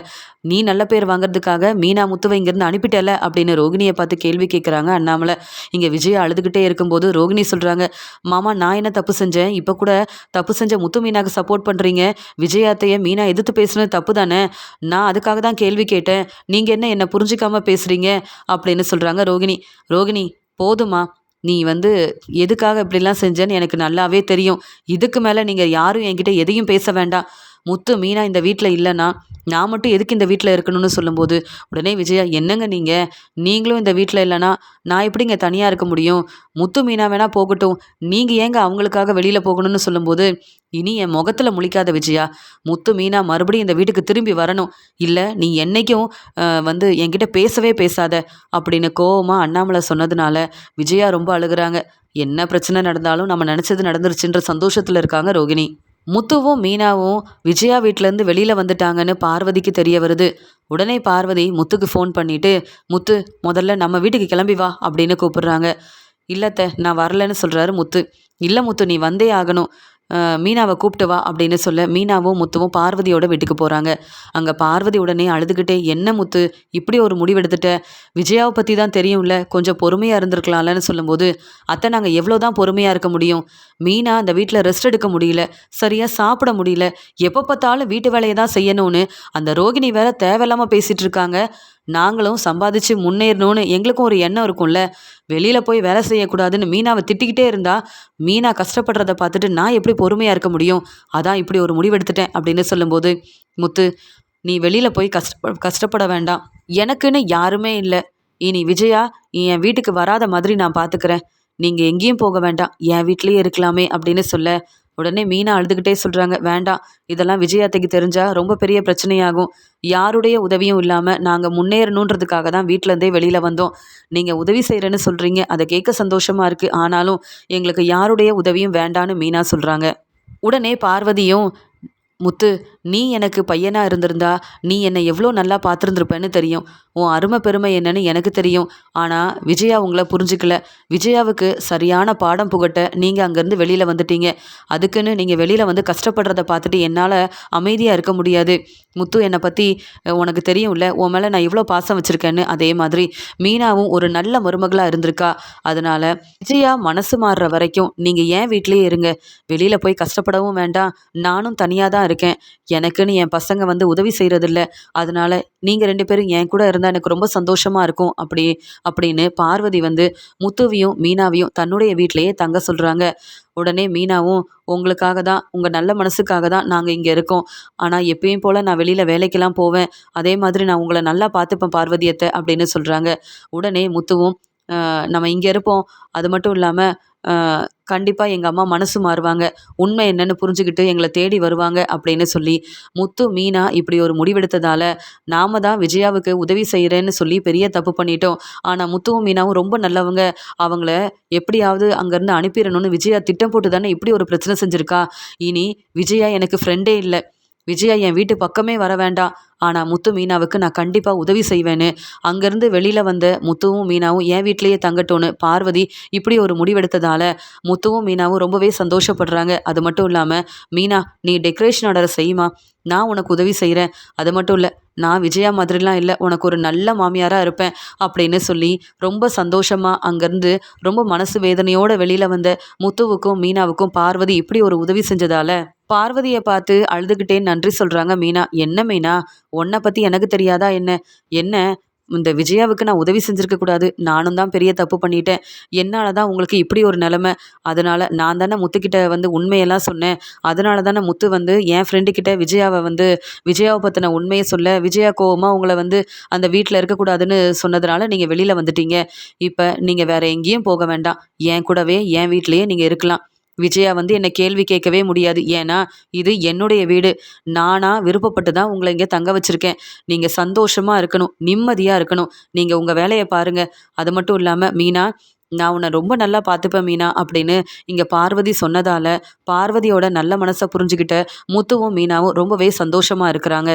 நீ நல்ல பேர் வாங்குறதுக்காக மீனா முத்துவை இங்கேருந்து அனுப்பிட்டல அப்படின்னு ரோகிணியை பார்த்து கேள்வி கேட்குறாங்க அண்ணாமலை. இங்கே விஜயா அழுதுகிட்டே இருக்கும்போது ரோகிணி சொல்கிறாங்க, மாமா நான் என்ன தப்பு செஞ்சேன்? இப்போ கூட தப்பு செஞ்ச முத்து மீனாக்கு சப்போர்ட் பண்ணுறீங்க. விஜயாத்தைய மீனா எதிர்த்து பேசுனது தப்பு தானே. நான் அதுக்காக தான் கேள்வி கேட்டேன். நீங்கள் என்னை புரிஞ்சிக்காம பேசுகிறீங்க அப்படின்னு சொல்கிறாங்க ரோகிணி. ரோகிணி போதுமா, நீ எதுக்காக இப்படிலாம் செஞ்சேன்னு எனக்கு நல்லாவே தெரியும். இதுக்கு மேலே நீங்கள் யாரும் என்கிட்ட எதையும் பேச வேண்டாம். முத்து மீனா இந்த வீட்டில் இல்லைன்னா நான் மட்டும் எதுக்கு இந்த வீட்டில் இருக்கணும்னு சொல்லும்போது உடனே விஜயா, என்னங்க நீங்களும் இந்த வீட்டில் இல்லைன்னா நான் எப்படிங்க தனியாக இருக்க முடியும்? முத்து மீனா வேணா போகட்டும், நீங்கள் ஏங்க அவங்களுக்காக வெளியில் போகணும்னு சொல்லும்போது, இனி என் முகத்தில் முழிக்காத விஜயா. முத்து மீனா மறுபடியும் இந்த வீட்டுக்கு திரும்பி வரணும், இல்லை நீ என்னைக்கும் என்கிட்ட பேசவே பேசாத அப்படின்னு கோவமாக அண்ணாமலை சொன்னதுனால விஜயா ரொம்ப அழுகுறாங்க. என்ன பிரச்சனை நடந்தாலும் நம்ம நினச்சது நடந்துருச்சுன்ற சந்தோஷத்தில் இருக்காங்க ரோகிணி. முத்துவும் மீனாவும் விஜயா வீட்டிலேருந்து வெளியில் வந்துட்டாங்கன்னு பார்வதிக்கு தெரிய வருது. உடனே பார்வதி முத்துக்கு ஃபோன் பண்ணிவிட்டு, முத்து முதல்ல நம்ம வீட்டுக்கு கிளம்பி வா அப்படின்னு கூப்பிடுறாங்க. இல்லத்த நான் வரலன்னு சொல்கிறாரு முத்து. இல்லை முத்து நீ வந்தே ஆகணும், மீனாவை கூப்பிட்டு வா அப்படின்னு சொல்ல மீனாவும் முத்துவும் பார்வதியோட வீட்டுக்கு போகிறாங்க. அங்கே பார்வதி உடனே அழுதுகிட்டே, என்ன முத்து இப்படி ஒரு முடிவெடுத்துட்ட? விஜயாவை பற்றி தான் தெரியும்ல, கொஞ்சம் பொறுமையாக இருந்திருக்கலாம்லன்னு சொல்லும்போது, அத்தை நாங்கள் எவ்வளோ தான் பொறுமையாக இருக்க முடியும்? மீனா அந்த வீட்டில் ரெஸ்ட் எடுக்க முடியல, சரியாக சாப்பிட முடியல, எப்போ பார்த்தாலும் வீட்டு வேலையை தான் செய்யணும்னு அந்த ரோகிணி வேற தேவையில்லாமல் பேசிகிட்டு இருக்காங்க. நாங்களும் சம்பாதிச்சு முன்னேறணும்னு எங்களுக்கும் ஒரு எண்ணம் இருக்கும்ல, வெளியில் போய் வேலை செய்யக்கூடாதுன்னு மீனாவை திட்டிக்கிட்டே இருந்தா மீனா கஷ்டப்படுறத பார்த்துட்டு நான் எப்படி பொறுமையாக இருக்க முடியும்? அதான் இப்படி ஒரு முடிவெடுத்துட்டேன் அப்படின்னு சொல்லும்போது, முத்து நீ வெளியில் போய் கஷ்டப்பட வேண்டாம், எனக்குன்னு யாருமே இல்லை. இனி விஜயா என் வீட்டுக்கு வராத மாதிரி நான் பார்த்துக்கிறேன். நீங்கள் எங்கேயும் போக வேண்டாம், என் வீட்லேயே இருக்கலாமே அப்படின்னு சொல்ல, உடனே மீனா அழுதுகிட்டே சொல்கிறாங்க, வேண்டாம், இதெல்லாம் விஜயாத்தைக்கு தெரிஞ்சால் ரொம்ப பெரிய பிரச்சனையாகும். யாருடைய உதவியும் இல்லாமல் நாங்கள் முன்னேறணுன்றதுக்காக தான் வீட்டிலேருந்தே வெளியில் வந்தோம். நீங்கள் உதவி செய்கிறேன்னு சொல்கிறீங்க, அதை கேட்க சந்தோஷமாக இருக்குது. ஆனாலும் எங்களுக்கு யாருடைய உதவியும் வேண்டான்னு மீனா சொல்கிறாங்க. உடனே பார்வதியும், முத்து நீ எனக்கு பையனா இருந்திருந்தா நீ என்னை எவ்வளோ நல்லா பார்த்துருந்துருப்பேன்னு தெரியும். உன் அருமை பெருமை என்னன்னு எனக்கு தெரியும். ஆனால் விஜயா உங்களை புரிஞ்சுக்கல. விஜயாவுக்கு சரியான பாடம் புகட்ட நீங்கள் அங்கேருந்து வெளியில் வந்துட்டீங்க. அதுக்குன்னு நீங்கள் வெளியில் வந்து கஷ்டப்படுறத பார்த்துட்டு என்னால் அமைதியாக இருக்க முடியாது. முத்து என்னை பற்றி உனக்கு தெரியும்ல, உன் மேலே நான் இவ்வளோ பாசம் வச்சுருக்கேன்னு. அதே மாதிரி மீனாவும் ஒரு நல்ல மருமகளாக இருந்திருக்கா. அதனால் விஜயா மனசு மாறுற வரைக்கும் நீங்கள் ஏன் வீட்டிலேயே இருங்க. வெளியில் போய் கஷ்டப்படவும் வேண்டாம். நானும் தனியாக தான் இருக்கேன். எனக்குன்னு என் பசங்க வந்து உதவி செய்கிறதில்ல. அதனால நீங்கள் 2 பேரும் என் கூட இருந்தால் எனக்கு ரொம்ப சந்தோஷமாக இருக்கும் அப்படின்னு பார்வதி வந்து முத்துவையும் மீனாவையும் தன்னுடைய வீட்டிலேயே தங்க சொல்கிறாங்க. உடனே மீனாவும், உங்களுக்காக தான், உங்கள் நல்ல மனசுக்காக தான் நாங்கள் இங்கே இருக்கோம். ஆனால் எப்பயும் போல் நான் வெளியில் வேலைக்கெல்லாம் போவேன். அதே மாதிரி நான் உங்களை நல்லா பார்த்துப்பேன் பார்வதியத்தை அப்படின்னு சொல்கிறாங்க. உடனே முத்துவும், நம்ம இங்கே இருப்போம். அது மட்டும் இல்லாமல் கண்டிப்பாக எங்கள் அம்மா மனசு மாறுவாங்க. உண்மை என்னன்னு புரிஞ்சுக்கிட்டு எங்களை தேடி வருவாங்க அப்படின்னு சொல்லி முத்து மீனா இப்படி ஒரு முடிவெடுத்ததால் நாம தான் விஜயாவுக்கு உதவி செய்கிறேன்னு சொல்லி பெரிய தப்பு பண்ணிட்டோம். ஆனால் முத்துவும் மீனாவும் ரொம்ப நல்லவங்க. அவங்கள எப்படியாவது அங்கேருந்து அனுப்பிடணும்னு விஜயா திட்டம் போட்டு தானே இப்படி ஒரு பிரச்சனை செஞ்சுருக்கா. இனி விஜயா எனக்கு ஃப்ரெண்டே இல்லை. விஜயா என் வீட்டு பக்கமே வர வேண்டாம். ஆனால் முத்து மீனாவுக்கு நான் கண்டிப்பாக உதவி செய்வேன்னு அங்கேருந்து வெளியில் வந்த முத்துவும் மீனாவும் என் வீட்டிலேயே தங்கட்டும்னு பார்வதி இப்படி ஒரு முடிவெடுத்ததால் முத்துவும் மீனாவும் ரொம்பவே சந்தோஷப்படுறாங்க. அது மட்டும் இல்லாமல், மீனா நீ டெக்கரேஷன் ஆர்டரை செய்யுமா, நான் உனக்கு உதவி செய்கிறேன். அது மட்டும் இல்லை, நான் விஜயா மாதிரிலாம் இல்லை, உனக்கு ஒரு நல்ல மாமியாராக இருப்பேன் அப்படின்னு சொல்லி ரொம்ப சந்தோஷமாக அங்கேருந்து ரொம்ப மனசு வேதனையோடு வெளியில் வந்த முத்துவுக்கும் மீனாவுக்கும் பார்வதி இப்படி ஒரு உதவி செஞ்சதால் பார்வதியை பார்த்து அழுதுகிட்டே நன்றி சொல்கிறாங்க மீனா. என்ன மீனா, உன்னை பற்றி எனக்கு தெரியாதா என்ன? என்ன இந்த விஜயாவுக்கு நான் உதவி செஞ்சுருக்க கூடாது. நானும் தான் பெரிய தப்பு பண்ணிட்டேன். என்னால் தான் உங்களுக்கு இப்படி ஒரு நிலமை. அதனால் நான் தானே முத்துக்கிட்ட வந்து உண்மையெல்லாம் சொன்னேன். அதனால தானே முத்து வந்து என் ஃப்ரெண்டுக்கிட்ட விஜயாவை பற்றின உண்மையை சொல்ல, விஜயா கோவமாக உங்களை வந்து அந்த வீட்டில் இருக்கக்கூடாதுன்னு சொன்னதுனால நீங்கள் வெளியில் வந்துட்டீங்க. இப்போ நீங்கள் வேறு எங்கேயும் போக வேண்டாம். என் கூடவே என் வீட்டிலையே நீங்கள் இருக்கலாம். விஜயா வந்து என்னை கேள்வி கேட்கவே முடியாது. ஏன்னா இது என்னுடைய வீடு. நானா விருப்பப்பட்டு தான் உங்களை இங்கே தங்க வச்சுருக்கேன். நீங்கள் சந்தோஷமாக இருக்கணும், நிம்மதியாக இருக்கணும். நீங்கள் உங்கள் வேலையை பாருங்கள். அது மட்டும் இல்லாமல் மீனா, நான் உன்னை ரொம்ப நல்லா பார்த்துப்பேன் மீனா அப்படின்னு இங்கே பார்வதி சொன்னதால் பார்வதியோட நல்ல மனசை புரிஞ்சுக்கிட்ட முத்துவும் மீனாவும் ரொம்பவே சந்தோஷமாக இருக்கிறாங்க.